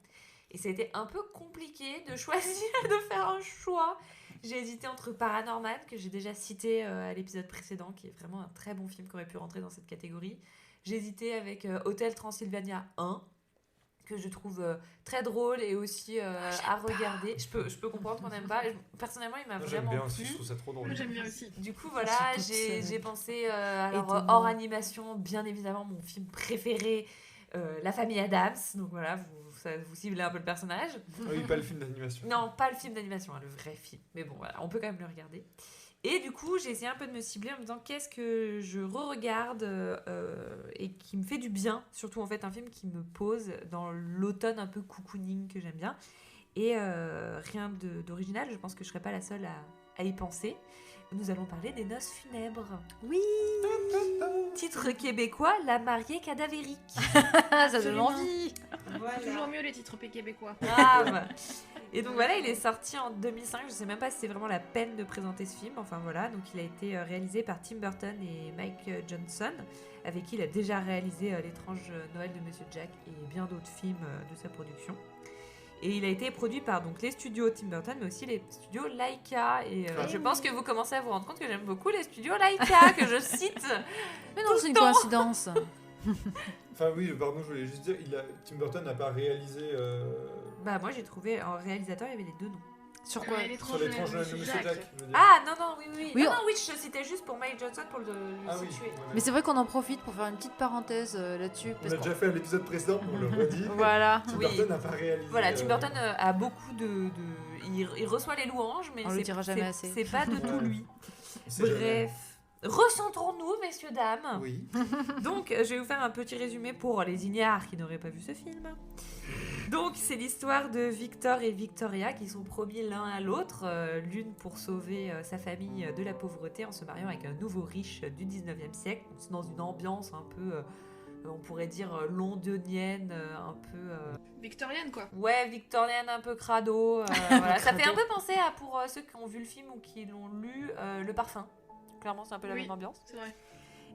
et ça a été un peu compliqué de choisir, de faire un choix. J'ai hésité entre Paranormal, que j'ai déjà cité à l'épisode précédent, qui est vraiment un très bon film qui aurait pu rentrer dans cette catégorie. J'ai hésité avec Hôtel Transylvania 1, que je trouve très drôle et aussi à regarder. Je peux comprendre qu'on n'aime pas. Personnellement, il m'a Moi, j'aime vraiment bien plu. aussi, je trouve ça trop drôle. Moi, j'aime bien aussi. Du coup, voilà, Je suis toute j'ai pensé alors, Étonnant. hors animation, bien évidemment, mon film préféré, La famille Adams. Donc voilà, vous ciblez un peu le personnage. Oui, pas le film d'animation. Non, pas le film d'animation, hein, le vrai film. Mais bon, voilà, on peut quand même le regarder. Et du coup, j'ai essayé un peu de me cibler en me disant qu'est-ce que je re-regarde et qui me fait du bien. Surtout, en fait, un film qui me pose dans l'automne un peu cocooning que j'aime bien. Et rien d'original, je pense que je serais pas la seule à y penser. Nous allons parler des noces funèbres. Oui. Titre québécois, La mariée cadavérique. Ça donne Absolument. envie. Toujours mieux les titres québécois. Grave. Et donc voilà, il est sorti en 2005. Je sais même pas si c'est vraiment la peine de présenter ce film. Enfin voilà, donc il a été réalisé par Tim Burton et Mike Johnson, avec qui il a déjà réalisé L'étrange Noël de Monsieur Jack et bien d'autres films de sa production. Et il a été produit par donc les studios Tim Burton, mais aussi les studios Laika. Et je pense que vous commencez à vous rendre compte que j'aime beaucoup les studios Laika, que je cite. Mais non, c'est une coïncidence. Enfin oui, pardon, je voulais juste dire, Tim Burton n'a pas réalisé Bah moi j'ai trouvé, en réalisateur, il y avait les deux noms. Sur quoi? sur l'étrange Noël de Monsieur Jack. je veux dire. Ah non, oui. Oui, Non, oui, je citais juste pour Mike Johnson pour le Ah oui. situer. ouais. Mais c'est vrai qu'on en profite pour faire une petite parenthèse là-dessus. On Parce a qu'on- déjà fait à l'épisode précédent, on le redit. Voilà. Tim Oui. Burton n'a pas réalisé. Voilà, Tim Burton a beaucoup de... Il reçoit les louanges, mais On le dira jamais assez. c'est pas de tout lui. on sait jamais. Bref. Recentrons-nous, messieurs, dames. Oui. Donc, je vais vous faire un petit résumé pour les ignares qui n'auraient pas vu ce film. Donc, c'est l'histoire de Victor et Victoria qui sont promis l'un à l'autre, l'une pour sauver sa famille de la pauvreté en se mariant avec un nouveau riche du 19e siècle. Donc, c'est dans une ambiance un peu, on pourrait dire, londonienne, un peu... Victorienne, quoi. Ouais, victorienne, un peu crado. Voilà. Ça fait un peu penser à, pour ceux qui ont vu le film ou qui l'ont lu, Le Parfum. Clairement, c'est un peu la Oui. même ambiance. C'est vrai.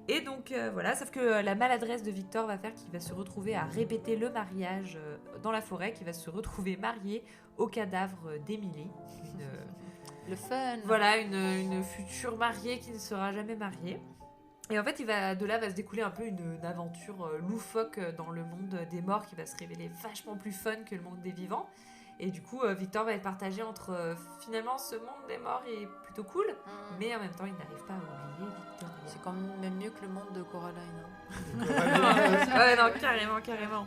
Et donc voilà, sauf que la maladresse de Victor va faire qu'il va se retrouver à répéter le mariage dans la forêt, qu'il va se retrouver marié au cadavre d'Emily. Le fun. Voilà, une future mariée qui ne sera jamais mariée. Et en fait, de là va se découler un peu une aventure loufoque dans le monde des morts qui va se révéler vachement plus fun que le monde des vivants. Et du coup, Victor va être partagé entre finalement ce monde des morts est plutôt cool, mais en même temps, il n'arrive pas à oublier Victoria. C'est quand même mieux que le monde de Coraline. hein. Ouais, non, carrément.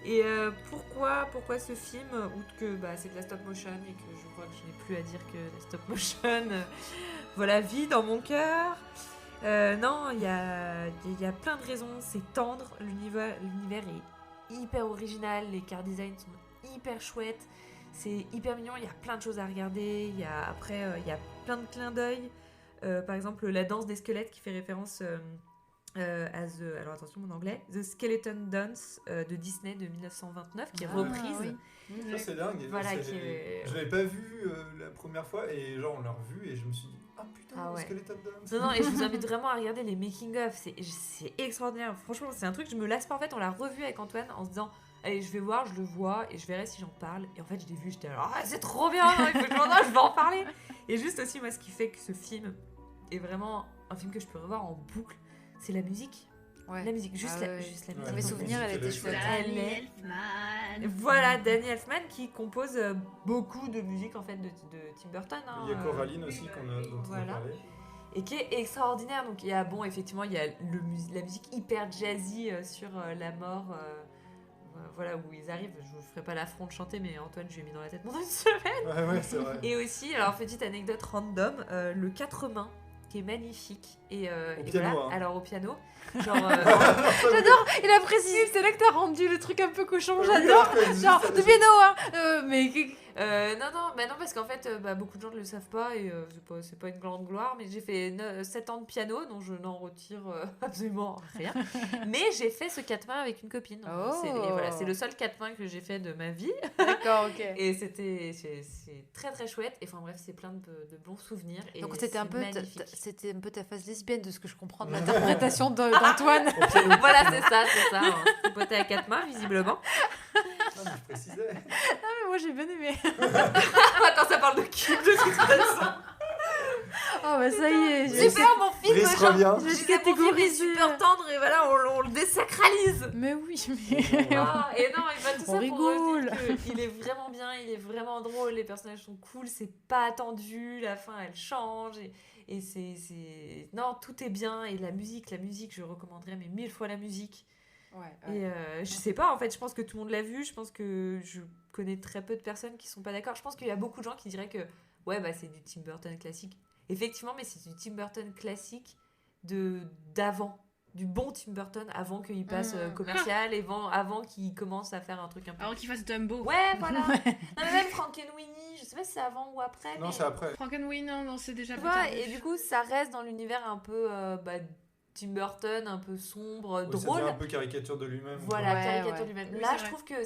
Et pourquoi ce film, outre que c'est de la stop motion et que je crois que je n'ai plus à dire que la stop motion, voilà, vit dans mon cœur. Non, il y a plein de raisons. C'est tendre, l'univers est hyper original, les car designs sont hyper chouettes, c'est hyper mignon, il y a plein de choses à regarder. Il y a plein de clins d'œil. Par exemple, la danse des squelettes qui fait référence alors attention mon anglais, The Skeleton Dance de Disney de 1929 qui est Ah, reprise. oui. Ça c'est dingue. Voilà, C'est- qui est- Je l'avais pas vu la première fois et genre on l'a revu et je me suis dit ah putain Ah ouais. Skeleton Dance. Non, et je vous invite vraiment à regarder les making-of, c'est extraordinaire. Franchement, c'est un truc, je me lasse pas. En fait, on l'a revu avec Antoine en se disant, allez, je vais voir, je le vois et je verrai si j'en parle. Et en fait, je l'ai vu, j'étais là, ah, c'est trop bien, il faut que je vais en parler. Et juste aussi, moi, ce qui fait que ce film est vraiment un film que je peux revoir en boucle, c'est la musique. Ouais. La musique, juste, Ah ouais. juste la Ouais, musique. Mes souvenirs, elle était elle est chouette. Elle est- Elfman. Voilà, Danny Elfman qui compose beaucoup de musique en fait de Tim Burton. Hein, Il y a Coraline aussi dont on a voilà. parlé. Et qui est extraordinaire. Donc il y a effectivement il y a la musique hyper jazzy sur la mort. Voilà où ils arrivent. Je vous ferai pas l'affront de chanter, mais Antoine je lui ai mis dans la tête pendant une semaine. Ouais, c'est vrai. Et aussi, alors petite anecdote random, le 4 mains qui est magnifique et piano, voilà. hein. Alors au piano, genre J'adore. Il a précisé, c'est là que t'as rendu le truc un peu cochon. J'adore. Genre, de piano, hein. non, parce qu'en fait, beaucoup de gens ne le savent pas et c'est pas une grande gloire, mais j'ai fait 7 ans de piano, dont je n'en retire absolument rien. Mais j'ai fait ce 4 mains avec une copine. Oh. C'est le seul 4 mains que j'ai fait de ma vie. D'accord, ok. Et c'est très très chouette. Et enfin bref, c'est plein de bons souvenirs. Et Donc c'était un peu magnifique. c'était un peu ta phase lesbienne de ce que je comprends de l'interprétation d'Antoine. Voilà, c'est ça. Hein. C'est poté à 4 mains, visiblement. Non, mais je précisais. Ah mais moi j'ai bien aimé. Attends, ça parle de qui de toute façon? Oh bah ça y est. j'ai- Super, mon film. Brice genre, revient. Je vais je disais, mon film est catégoriser. super tendre et voilà, on le désacralise. Mais oui, mais. Ah, et non, et tout On ça pour rigole. dire qu'il est vraiment bien, il est vraiment drôle, les personnages sont cool, c'est pas attendu, la fin elle change et c'est... Non, tout est bien et la musique, je recommanderais mais 1000 fois la musique. Ouais, Et je sais pas, en fait, je pense que tout le monde l'a vu, je pense que je connais très peu de personnes qui sont pas d'accord. Je pense qu'il y a beaucoup de gens qui diraient que ouais, c'est du Tim Burton classique. Effectivement, mais c'est du Tim Burton classique d'avant. du bon Tim Burton avant qu'il passe commercial et avant qu'il commence à faire un truc un peu... Avant qu'il fasse Dumbo. Ouais, voilà. Non, mais même Frankenweenie, je sais pas si c'est avant ou après. Non, mais... c'est après. Frankenweenie, non, c'est déjà Tu plus vois, tard. et du coup, ça reste dans l'univers un peu Tim Burton, un peu sombre, Ouais, drôle. c'est un peu caricature de lui-même. Voilà, Ouais, caricature ouais. lui-même. Oui, Là, c'est je vrai. trouve que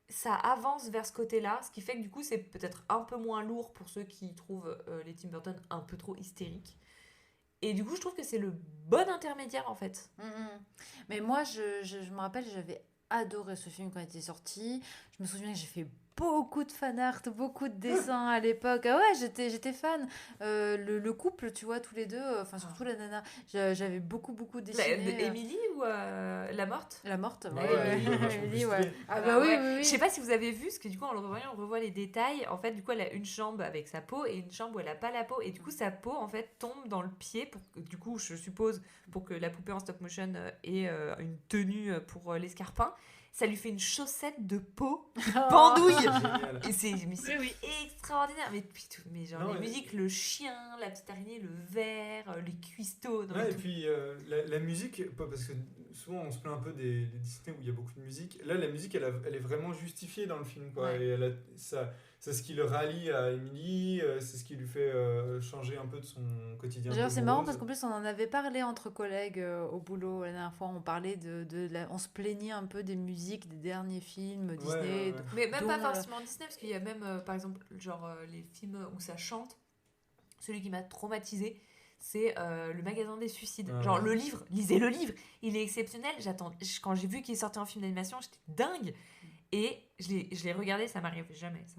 ça avance vers ce côté-là, ce qui fait que du coup, c'est peut-être un peu moins lourd pour ceux qui trouvent les Tim Burton un peu trop hystériques. Et du coup, je trouve que c'est le bon intermédiaire en fait. Mais moi, je me rappelle, j'avais adoré ce film quand il était sorti. Je me souviens que j'ai fait beaucoup de fanart, beaucoup de dessins à l'époque. Ah ouais, j'étais fan. Le couple, tu vois, tous les deux, enfin surtout la nana, j'avais beaucoup dessiné. Emily ou La Morte? La morte, Ouais, ouais, elle est vachement Emily, plus ouais. stylée. Ah bah oui, ouais. oui, Je oui. sais pas si vous avez vu, parce que du coup, en le revoyant, on revoit les détails. En fait, du coup, elle a une jambe avec sa peau et une jambe où elle a pas la peau. Et du coup, sa peau, en fait, tombe dans le pied. Du coup, je suppose, pour que la poupée en stop motion ait une tenue pour l'escarpin. Ça lui fait une chaussette de peau qui pendouille. Génial. Et c'est Oui. extraordinaire. Mais genre, Non, les ouais. musiques, le chien, la petite araignée, le verre, les cuistots. non, Ouais, mais et tout. puis la musique, parce que souvent on se plaint un peu des Disney où il y a beaucoup de musique. Là, la musique, elle est vraiment justifiée dans le film, quoi. Ouais. Et c'est ce qui le rallie à Emily, c'est ce qui lui fait changer un peu de son quotidien. un D'ailleurs, peu c'est marrant morose. parce qu'en plus, on en avait parlé entre collègues au boulot la dernière fois. On parlait on se plaignait un peu des musiques des derniers films Disney. ouais, ouais. Mais même dont, pas forcément Disney, parce qu'il y a même, par exemple, genre les films où ça chante. Celui qui m'a traumatisé, c'est Le Magasin des Suicides. Ah Genre ouais. le livre, lisez le livre, il est exceptionnel. Quand j'ai vu qu'il est sorti en film d'animation, j'étais dingue. Et je l'ai regardé, ça m'arrive jamais. Je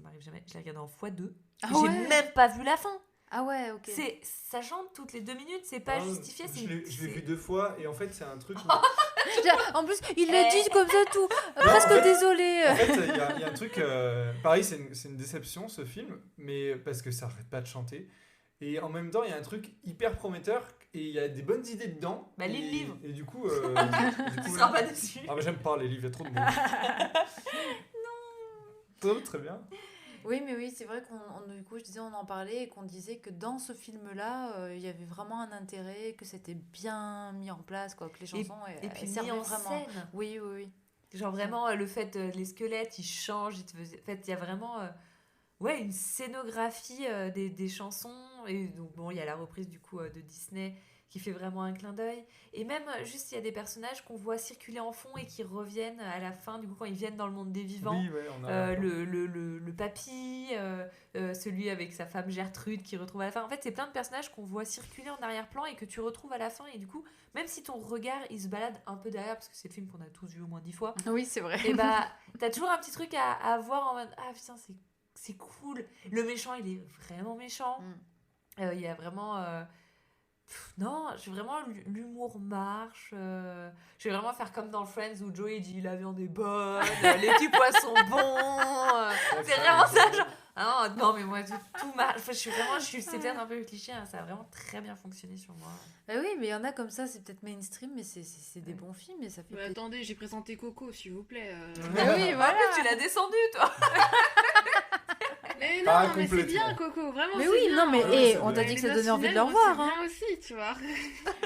l'ai regardé en x2. Ah J'ai ouais. même pas vu la fin. Ah ouais, ok. Ça chante toutes les 2 minutes, c'est pas Ah, justifié. Je l'ai vu 2 fois et en fait, c'est un truc. où- En plus, il le dit comme ça tout. Presque en fait- désolé. En fait, il y a un truc. Pareil, c'est une déception ce film, mais parce que ça arrête pas de chanter. Et en même temps, il y a un truc hyper prometteur et il y a des bonnes idées dedans. Bah, lis le et, livre. Et du coup. Tu seras pas dessus. Ah, mais j'aime pas les livres, il y a trop de mots. Non. Très bien. Oui, mais oui, c'est vrai du coup, je disais, on en parlait et qu'on disait que dans ce film-là, il y avait vraiment un intérêt, que c'était bien mis en place, quoi, que les chansons Et puis mis servaient en vraiment. scène. Oui, oui, oui. Genre vraiment le fait les squelettes ils changent, en fait il y a vraiment une scénographie des chansons et donc bon il y a la reprise du coup de Disney qui fait vraiment un clin d'œil et même juste il y a des personnages qu'on voit circuler en fond et qui reviennent à la fin du coup quand ils viennent dans le monde des vivants. Oui, ouais, on a. Le papy, celui avec sa femme Gertrude qui retrouve à la fin. En fait, c'est plein de personnages qu'on voit circuler en arrière-plan et que tu retrouves à la fin. Et du coup, même si ton regard, il se balade un peu derrière, parce que c'est le film qu'on a tous vu au moins 10 fois, Oui, c'est vrai. et bah, t'as toujours un petit truc à voir en mode « Ah putain, c'est cool !» Le méchant, il est vraiment méchant. Il y a vraiment... non, l'humour marche. Je vais vraiment faire comme dans Friends où Joey dit la viande est bonne, les petits poissons bons. C'est vraiment ça, genre. Ah non, mais moi, tout marche. C'est peut-être un peu cliché, hein, ça a vraiment très bien fonctionné sur moi. Bah oui, mais il y en a comme ça, c'est peut-être mainstream, mais c'est des bons films et ça fait Mais plaisir. attendez, j'ai présenté Coco, s'il vous plaît. Mais oui, En voilà. plus, tu l'as descendu, toi. Mais Pas non, mais c'est complètement. bien, Coco, vraiment. Mais c'est oui, bien. non, mais Ouais, c'est on t'a vrai. dit que Les ça donnait envie de le Noces revoir. funèbres, Hein. c'est bien aussi, tu vois.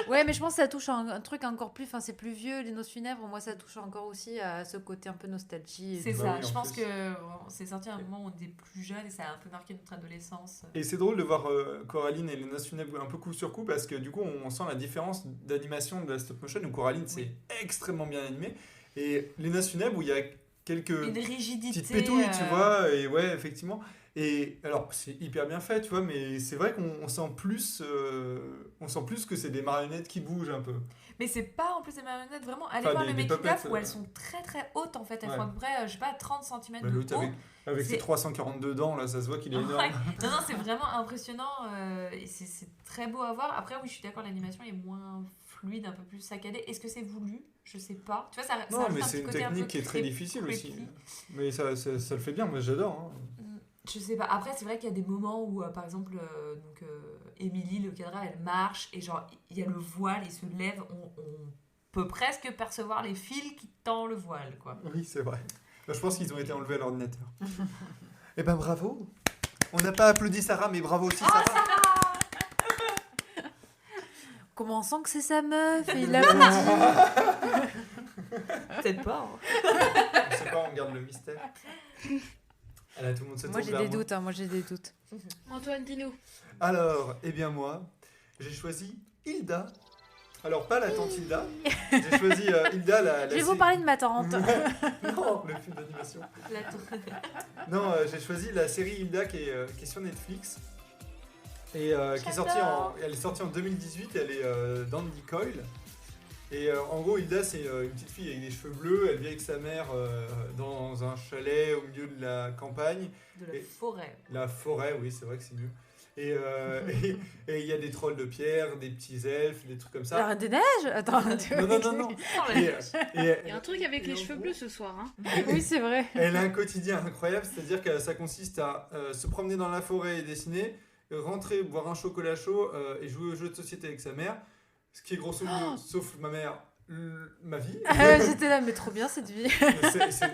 Ouais, mais je pense que ça touche un truc encore plus. Enfin, c'est plus vieux, les noces funèbres. Moi, ça touche encore aussi à ce côté un peu nostalgie. et C'est tout. Bah ça, oui, je en pense plus. que c'est sorti à un moment où on était plus jeunes et ça a un peu marqué notre adolescence. Et c'est drôle de voir Coraline et les Noces funèbres un peu coup sur coup parce que du coup on sent la différence d'animation de la stop motion où Coraline c'est extrêmement bien animé et les Noces funèbres où il y a quelques Une rigidité. petites pétouilles tu vois et ouais effectivement et alors c'est hyper bien fait tu vois mais c'est vrai qu'on sent plus que c'est des marionnettes qui bougent un peu. Mais c'est pas en plus des marionnettes, vraiment. Allez Enfin, voir des le making puppets, of où elles sont très très hautes en fait. Elles Ouais. font à peu près, je sais pas, 30 cm Bah, de l'autre haut. avec C'est- ses 342 dents là ça se voit qu'il est énorme. Ouais. Non, c'est vraiment impressionnant et c'est très beau à voir. Après, oui, je suis d'accord, l'animation est moins fluide, un peu plus saccadée. Est-ce que c'est voulu? Je sais pas. Tu vois, ça Non rajoute mais un c'est petit une côté un peu technique qui est très creepy. difficile aussi mais ça le fait bien moi j'adore. Hein. Je sais pas. Après, c'est vrai qu'il y a des moments où, par exemple, Émilie, le cadre, elle marche et genre, il y a le voile, il se lève. On peut presque percevoir les fils qui tendent le voile, quoi. Oui, c'est vrai. Je pense qu'ils ont été enlevés à l'ordinateur. Eh ben bravo. On n'a pas applaudi Sarah, mais bravo aussi Sarah. comment on sent que c'est sa meuf et il l'applaudit. Peut-être pas. On sait pas, on garde le mystère. Là, tout le monde se Moi tourne j'ai vers des moi. doutes, moi j'ai des doutes. Antoine, dis-nous. Alors, eh bien moi, j'ai choisi Hilda. Alors, pas la tante Hilda. J'ai choisi Hilda, la Je vais vous parler de ma tante. Non, le film d'animation. La tour- Non, j'ai choisi la série Hilda qui est sur Netflix. Et qui est sortie elle est sortie en 2018, elle est d'Andy Coyle. Et en gros, Hilda, c'est une petite fille avec des cheveux bleus, elle vit avec sa mère dans un chalet au milieu de la campagne. De la Et- forêt. La forêt, oui, c'est vrai que c'est mieux. Et il y a des trolls de pierre, des petits elfes, des trucs comme ça. Alors, des neiges. Attends. Non. Oh, Et, Il y a un truc avec les cheveux bleus ce soir. Hein. Oui, c'est vrai. Elle a un quotidien incroyable, c'est-à-dire que ça consiste à se promener dans la forêt et dessiner, rentrer, boire un chocolat chaud et jouer aux jeux de société avec sa mère. Ce qui est grosso modo, sauf ma mère, ma vie. J'étais là, mais trop bien cette vie.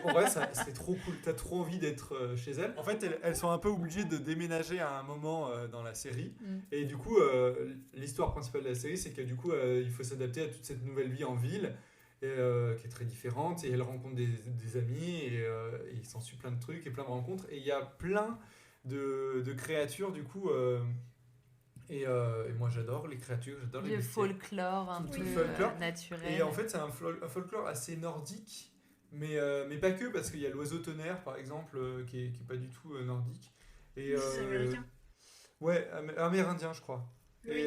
En vrai, c'est trop cool. T'as trop envie d'être chez elles. En fait, elles sont un peu obligées de déménager à un moment dans la série. Et du coup, l'histoire principale de la série, c'est que du coup, il faut s'adapter à toute cette nouvelle vie en ville, qui est très différente. Et elles rencontrent des amis, et il s'en suit plein de trucs et plein de rencontres. Et il y a plein de créatures, du coup. Et moi, j'adore les créatures, j'adore les Le bestiaires. folklore un Tout peu le folklore. naturel. Et en fait, c'est un folklore assez nordique, mais pas que, parce qu'il y a l'oiseau tonnerre, par exemple, qui est pas du tout nordique. Et, C'est américain. Ouais, amérindien, je crois. Oui,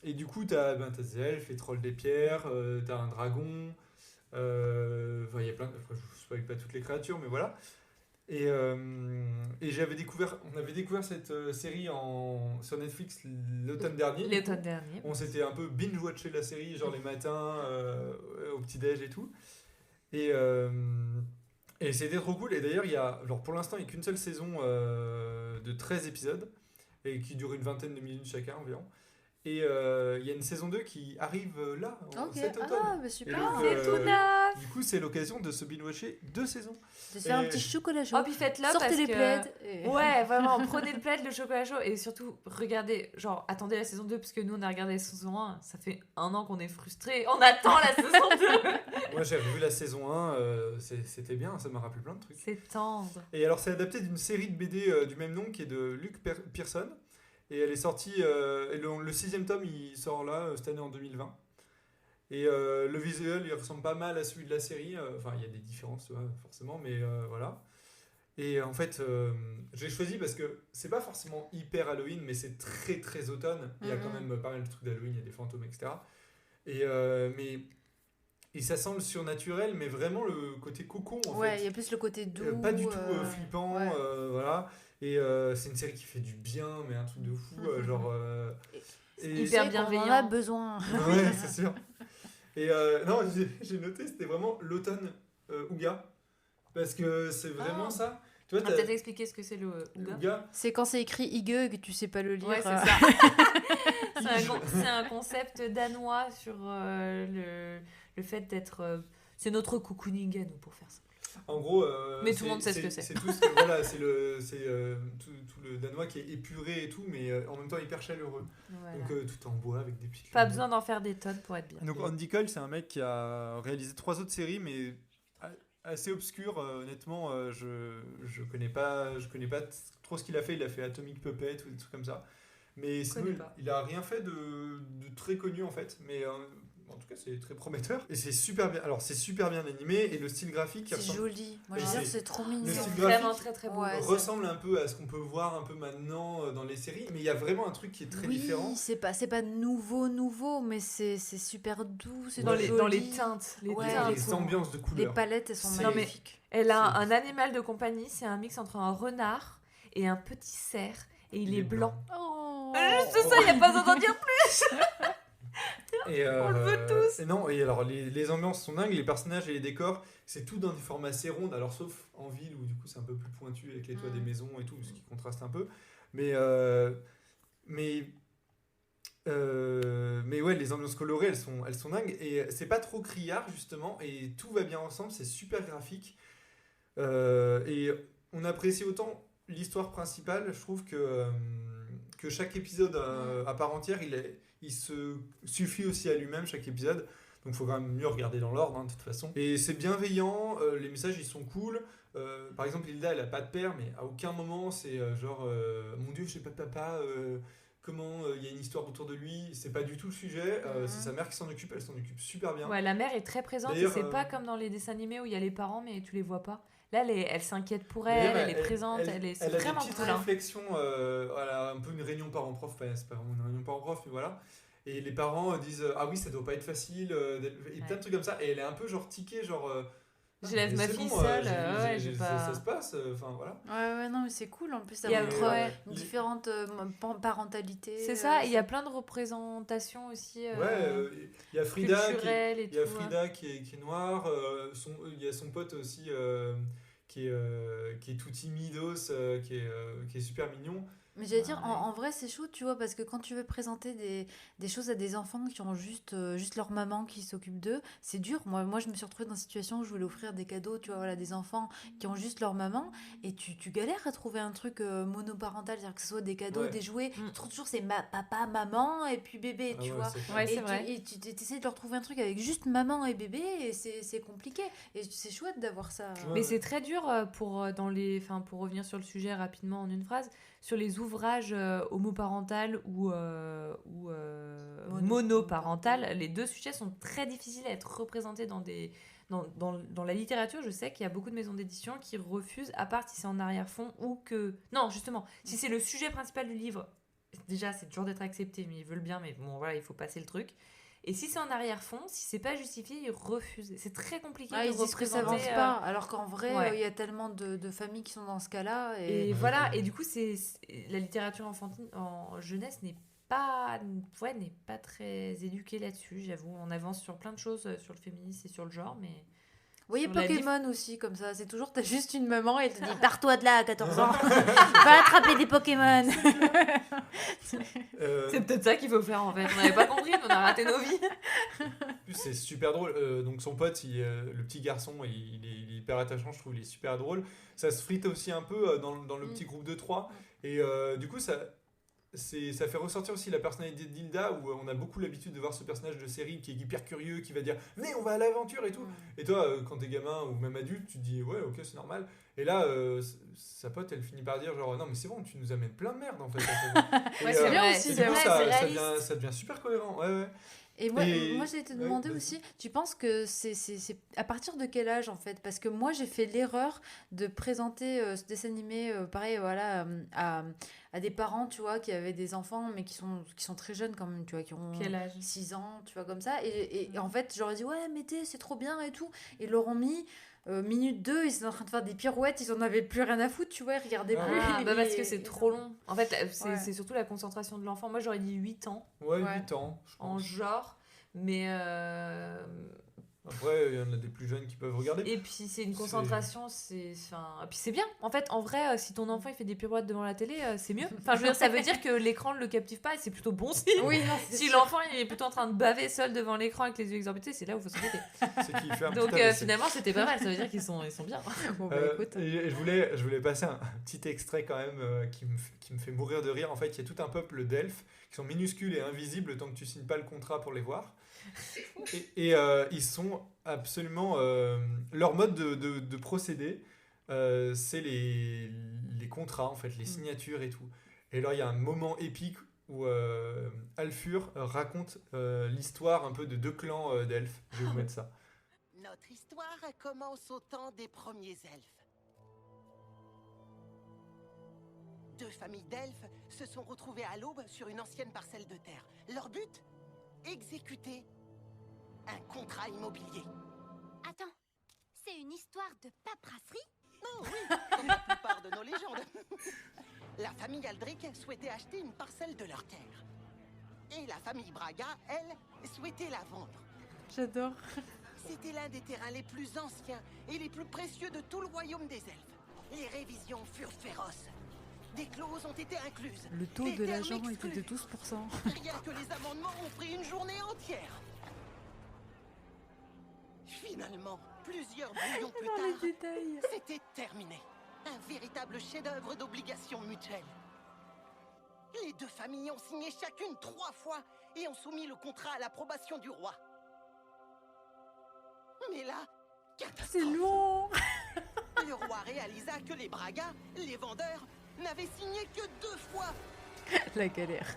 Et du coup, t'as des elfes, les trolls des pierres, t'as un dragon, il y a plein de... Enfin, je ne spoil pas toutes les créatures, mais voilà. Et on avait découvert cette série sur Netflix l'automne dernier. L'automne dernier. On s'était un peu binge-watché la série, genre les matins, au petit-déj et tout. Et c'était trop cool. Et d'ailleurs, pour l'instant, il n'y a qu'une seule saison de 13 épisodes, et qui dure une vingtaine de minutes chacun environ. Et il y a une saison 2 qui arrive là, cet automne. Ah, bah super. Et donc, C'est tout neuf. Du coup, c'est l'occasion de se binge-watcher 2 saisons. De se faire un Et- petit chocolat chaud. Oh, puis faites-le Sortez parce les que... plaids. et- Ouais, vraiment, prenez le plaid, le chocolat chaud et surtout, regardez, genre, attendez la saison 2 parce que nous on a regardé la saison 1, ça fait 1 an qu'on est frustrés, on attend la saison 2. Moi, j'ai revu la saison 1, c'était bien, ça m'a rappelé plein de trucs. C'est tendre. Et alors, c'est adapté d'une série de BD du même nom qui est de Luc Pearson. Et elle est sortie, et le 6e tome, il sort là, cette année en 2020. Et le visuel, il ressemble pas mal à celui de la série. Enfin, il y a des différences, tu vois, forcément, mais voilà. Et en fait, j'ai choisi parce que c'est pas forcément hyper Halloween, mais c'est très très automne. Il y a quand même pas mal de trucs d'Halloween, il y a des fantômes, etc. Et ça semble surnaturel, mais vraiment le côté cocon, en Ouais, il fait. y a plus le côté doux. Pas du tout flippant, ouais. voilà. Et c'est une série qui fait du bien, mais un truc de fou, genre... et- Hyper C'est qu'on en a bienveillant. besoin. Ouais, c'est sûr. Et non, j'ai noté, c'était vraiment l'automne Ouga. Parce que c'est vraiment Ah. ça. Tu On vois, va t'as peut-être expliquer ce que c'est le Ouga. Ouga. C'est quand c'est écrit Ige et que tu sais pas le lire. Ouais, c'est ça. C'est un concept danois sur le fait d'être... c'est notre cocooning à nous, pour faire ça. En gros, Mais tout le monde sait ce que c'est. C'est tout, voilà, c'est tout le danois qui est épuré et tout, mais en même temps hyper chaleureux. Voilà. Donc tout en bois avec des petites Pas lumières. besoin d'en faire des tonnes pour être bien. Donc Andy Cole, c'est un mec qui a réalisé 3 autres séries, mais assez obscures. Honnêtement, je connais pas trop ce qu'il a fait. Il a fait Atomic Puppet ou des trucs comme ça. Mais sinon, connais pas. il a rien fait de très connu en fait. Mais en tout cas, c'est très prometteur. Et c'est super bien. Alors, c'est super bien animé et le style graphique C'est ressemble, joli. Moi, Et je veux dire, c'est- c'est trop le mignon. style C'est graphique vraiment très très beau. Ouais, ressemble un peu à ce qu'on peut voir un peu maintenant dans les séries. Mais il y a vraiment un truc qui est très différent. c'est pas nouveau, mais c'est super doux, c'est Dans joli. les teintes. Les Ouais, teintes. Les ambiances de Les couleurs. palettes, elles sont C'est- Non, mais- magnifiques. Elle a C'est- un animal de compagnie, c'est un mix entre un renard et un petit cerf. Et il est blanc. Oh. Juste ça, il n'y a pas besoin d'en dire plus. Et, On le veut tous. Et non, et alors les ambiances sont dingues, les personnages et les décors, c'est tout dans des formats assez rondes, alors sauf en ville où du coup c'est un peu plus pointu avec les toits des maisons et tout, ce qui contraste un peu. Mais ouais, les ambiances colorées, elles sont dingues et c'est pas trop criard justement et tout va bien ensemble, c'est super graphique. Et on apprécie autant l'histoire principale, je trouve que que chaque épisode à part entière, il se suffit aussi à lui-même, chaque épisode. Donc il faut quand même mieux regarder dans l'ordre, de toute façon. Et c'est bienveillant, les messages ils sont cool. Par exemple, Hilda, elle a pas de père, mais à aucun moment c'est mon Dieu, je sais pas de papa, comment il y a une histoire autour de lui. C'est pas du tout le sujet. C'est sa mère qui s'en occupe, elle s'en occupe super bien. Ouais, la mère est très présente et D'ailleurs, c'est pas comme dans les dessins animés où il y a les parents mais tu les vois pas. Là, elle s'inquiète pour D'ailleurs, elle est présente, c'est elle a des vraiment petites cool. Hein. réflexions, elle a un peu une réunion parents-prof, enfin, c'est pas vraiment une réunion parents-prof, mais voilà. Et les parents disent ah oui, ça doit pas être facile, et plein de trucs comme ça. Et elle est un peu genre tiquée, genre. J'élève ma c'est fille bon, seule, j'ai pas. Ça se passe, enfin voilà. Ouais, non, mais c'est cool. En plus, ça Il y a- montre ouais. différentes parentalités. C'est ça, il y a plein de représentations aussi Il y a Frida, culturelles et il y a tout. Frida qui est noire, il y a son pote aussi qui est tout timidos, qui est super mignon. Mais j'allais dire, Ouais. en vrai, c'est chaud, tu vois, parce que quand tu veux présenter des choses à des enfants qui ont juste leur maman qui s'occupe d'eux, c'est dur. Moi, je me suis retrouvée dans une situation où je voulais offrir des cadeaux, tu vois, voilà, des enfants qui ont juste leur maman, et tu galères à trouver un truc monoparental, c'est-à-dire que ce soit des cadeaux, Ouais. des jouets. Tu trouves toujours c'est papa, maman, et puis bébé, Ah tu ouais, vois. c'est Ouais, clair. c'est vrai. Et tu essaies de leur trouver un truc avec juste maman et bébé, et c'est compliqué. Et c'est chouette d'avoir ça. Ouais. Mais c'est très dur pour revenir sur le sujet rapidement en une phrase, sur les ouvrages homoparental ou monoparental, les deux sujets sont très difficiles à être représentés dans la littérature. Je sais qu'il y a beaucoup de maisons d'édition qui refusent, à part si c'est en arrière-fond ou que... Non, justement, si c'est le sujet principal du livre, déjà c'est dur d'être accepté, mais ils veulent bien, mais bon voilà, il faut passer le truc. Et si c'est en arrière-fond, si c'est pas justifié, ils refusent. C'est très compliqué de Ils disent que ça représenter... avance pas, alors qu'en vrai, ouais. y a tellement de familles qui sont dans ce cas-là. Et voilà, et du coup, la littérature enfantine en jeunesse n'est pas très éduquée là-dessus, j'avoue. On avance sur plein de choses, sur le féminisme et sur le genre, mais... Vous voyez Sur la Pokémon aussi, comme ça. C'est toujours, t'as juste une maman et elle te dit pars-toi de là à 14 ans. Va attraper des Pokémon. C'est peut-être ça qu'il faut faire en fait. On n'avait pas compris, mais on a raté nos vies. En plus, c'est super drôle. Donc son pote, le petit garçon, il est hyper attachant, je trouve, il est super drôle. Ça se frite aussi un peu dans le petit groupe de 3. Et du coup, ça fait ressortir aussi la personnalité d'Hilda, où on a beaucoup l'habitude de voir ce personnage de série qui est hyper curieux, qui va dire « Mais on va à l'aventure » et tout. Et toi, quand t'es gamin ou même adulte, tu te dis « Ouais, ok, c'est normal ». Et là, sa pote, elle finit par dire genre « Non, mais c'est bon, tu nous amènes plein de merde en fait. » Ouais, c'est bien aussi, et c'est du coup, vrai, ça c'est devient, devient super cohérent. Ouais. Et moi, Et- moi j'allais te ouais, demander vas-y. aussi, tu penses que c'est à partir de quel âge en fait? Parce que moi j'ai fait l'erreur de présenter ce dessin animé, pareil, voilà, à des parents, tu vois, qui avaient des enfants, mais qui sont très jeunes quand même, tu vois, qui ont Quel âge? 6 ans, tu vois, comme ça. Et en fait, j'aurais dit, ouais, mettez, c'est trop bien et tout. Et ils l'auront mis. Minute 2, ils étaient en train de faire des pirouettes, ils en avaient plus rien à foutre, tu vois, ils regardaient plus. Ah, bah parce que c'est Et- trop long. En fait, c'est Ouais. c'est surtout la concentration de l'enfant. Moi, j'aurais dit 8 ans Ouais, Ouais. 8 ans, je en pense. genre, mais... Après, il y en a des plus jeunes qui peuvent regarder. Et puis c'est une concentration, et puis c'est bien. En fait, en vrai, si ton enfant il fait des pirouettes devant la télé, c'est mieux. Enfin, je veux dire, ça veut dire que l'écran ne le captive pas et c'est plutôt bon signe. Oui, non, c'est Si sûr. l'enfant il est plutôt en train de baver seul devant l'écran avec les yeux exorbités, c'est là où il faut s'embêter. C'est qu'il fait un Donc petit AVC. finalement, c'était pas mal. Ça veut dire qu'ils sont bien. Bon, bah, écoute. Et je voulais passer un petit extrait quand même qui me fait mourir de rire. En fait, il y a tout un peuple d'elfes qui sont minuscules et invisibles tant que tu signes pas le contrat pour les voir. Et ils sont absolument... leur mode de procédé, c'est les contrats, en fait, les signatures et tout. Et alors, il y a un moment épique où Alfur raconte l'histoire un peu de deux clans d'elfes. Je vais vous mettre ça. Notre histoire commence au temps des premiers elfes. Deux familles d'elfes se sont retrouvées à l'aube sur une ancienne parcelle de terre. Leur but? Exécuter un contrat immobilier. Attends, c'est une histoire de paperasserie? Oh oui, comme la plupart de nos légendes. La famille Aldric souhaitait acheter une parcelle de leur terre. Et la famille Braga, elle, souhaitait la vendre. J'adore. C'était l'un des terrains les plus anciens et les plus précieux de tout le royaume des elfes. Les révisions furent féroces. Des clauses ont été incluses. Le taux Des de termes l'agent était exclus. de 12%. Rien que les amendements ont pris une journée entière. Finalement, plusieurs brouillons plus Dans les tard, détails. c'était terminé. Un véritable chef-d'œuvre d'obligation mutuelle. Les Les deux familles ont signé chacune 3 fois et ont soumis le contrat à l'approbation du roi. Mais là, catastrophe. C'est long. Le roi réalisa que les Braga, les vendeurs, n'avaient signé que 2 fois. La galère.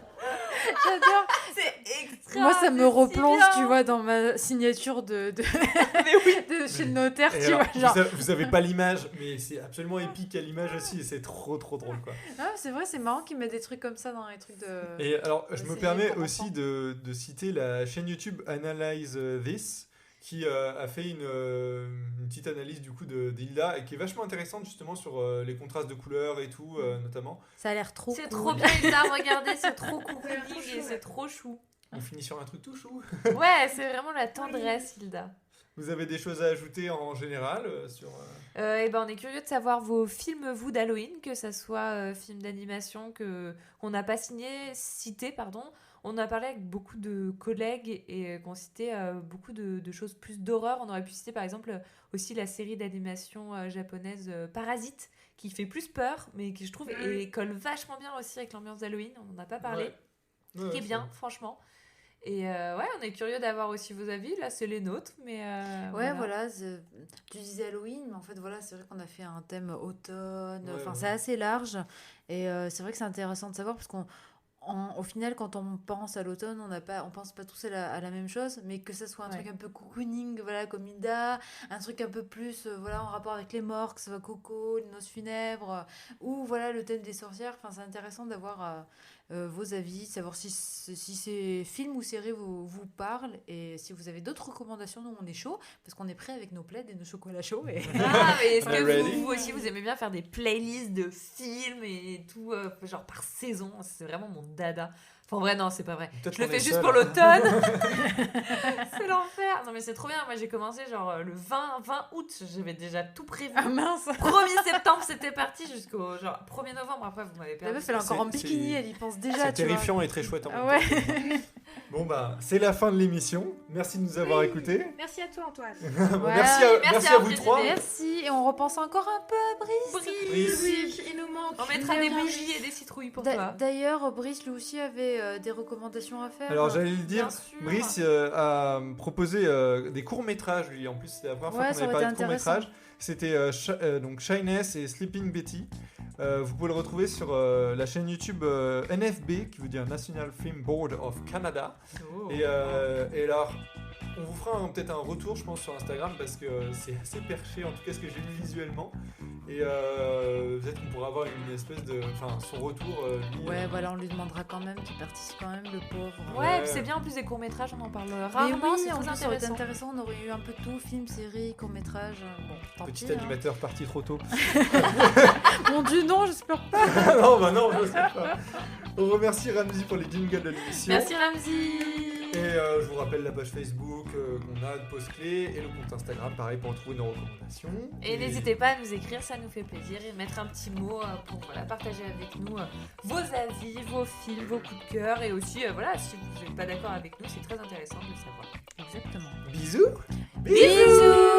J'adore. C'est extra. Moi, ça me c'est si replonge, bien. tu vois, dans ma signature de Mais oui. de chez le notaire, Et tu alors, vois. Genre. vous avez pas l'image, mais c'est absolument épique à l'image aussi, et c'est trop drôle quoi. Ah, c'est vrai, c'est marrant qu'ils mettent des trucs comme ça dans les trucs de. Et alors, je me c'est permets pour aussi enfants. de citer la chaîne YouTube Analyze This, qui a fait une petite analyse du coup d'Hilda, et qui est vachement intéressante justement sur les contrastes de couleurs et tout, notamment. Ça a l'air trop. C'est cool. trop bien, Hilda, regardez, c'est trop cocooning et c'est trop chou. On finit sur un truc tout chou. Ouais, c'est vraiment la tendresse, Hilda. Vous avez des choses à ajouter en général sur... Et ben on est curieux de savoir vos films, vous, d'Halloween, que ça soit films d'animation qu'on n'a pas cité, pardon. On a parlé avec beaucoup de collègues et qu'on citait beaucoup de choses plus d'horreur. On aurait pu citer par exemple aussi la série d'animation japonaise Parasite, qui fait plus peur, mais qui je trouve et colle vachement bien aussi avec l'ambiance d'Halloween. On n'en a pas parlé, Ouais, qui est c'est bien, vrai. franchement. Et ouais, on est curieux d'avoir aussi vos avis. Là, c'est les nôtres, mais Ouais, voilà. Tu disais Halloween, mais en fait, voilà, c'est vrai qu'on a fait un thème automne. Ouais, Enfin, ouais. c'est assez large. Et c'est vrai que c'est intéressant de savoir parce au final, quand on pense à l'automne, on pense pas tous à la même chose, mais que ça soit un Ouais. truc un peu cocooning, voilà, comme Hilda, un truc un peu plus, voilà, en rapport avec les morts, que ce soit Coco, les noces funèbres, ou voilà, le thème des sorcières. Enfin, c'est intéressant d'avoir vos avis, savoir si ces films ou séries vous parlent, et si vous avez d'autres recommandations, nous on est chaud, parce qu'on est prêt avec nos plaids et nos chocolats chauds. Et... Ah, mais est-ce I'm que ready. vous aussi, vous aimez bien faire des playlists de films et tout, genre par saison? C'est vraiment mon dada. Enfin, en vrai, non, c'est pas vrai. Peut-être Je le qu'on fais est juste seul. pour l'automne. C'est l'enfer. Non, mais c'est trop bien. Moi, j'ai commencé genre le 20 août. J'avais déjà tout prévu. Ah mince! 1er septembre, c'était parti jusqu'au genre 1er novembre. Après, vous m'avez La perdu. meuf, elle est encore en C'est- bikini, c'est- elle y pense déjà, C'est tu vois. terrifiant et très chouette en même Ah ouais. temps. Bon bah, c'est la fin de l'émission. Merci de nous avoir écoutés. Merci à toi, Antoine. Merci à vous Brigitte. trois. Merci, et on repense encore un peu à Brice. Brice. Brice. Il nous manque. On mettra des bougies et des citrouilles pour toi. D'ailleurs, Brice, lui aussi, avait des recommandations à faire. Alors j'allais le dire, Bien sûr. Brice a proposé des courts-métrages, lui. En plus, c'était la première fois Ouais, qu'on ça avait aurait parlé de été intéressant. courts-métrages. C'était donc Shyness et Sleeping Betty. Vous pouvez le retrouver sur la chaîne YouTube NFB, qui veut dire National Film Board of Canada. Oh. Et alors, on vous fera peut-être un retour, je pense, sur Instagram, parce que c'est assez perché, en tout cas ce que j'ai vu visuellement. Et peut-être qu'on pourra avoir une espèce de... Enfin, son retour, lui... Ouais, voilà, on lui demandera quand même qu'il participe quand même, le pauvre. Ouais, Ouais. puis c'est bien en plus des courts-métrages, on en parle Mais rarement, oui, c'est en très plus, ça aurait été intéressant. intéressant, on aurait eu un peu de tout, film, série, court-métrage. Bon, tant Petit pis, hein. animateur parti trop tôt. Mon Dieu, non, j'espère pas. Non, bah non, je sais pas. On remercie Ramzi pour les jingles de l'émission. Merci Ramzi. Et je vous rappelle la page Facebook qu'on a de Pause Clé et le compte Instagram, pareil, pour retrouver nos recommandations. Et n'hésitez pas à nous écrire, ça nous fait plaisir, et mettre un petit mot pour partager avec nous vos avis, vos films, vos coups de cœur, et aussi, voilà, si vous n'êtes pas d'accord avec nous, c'est très intéressant de le savoir. Exactement. Bisous. Bisous.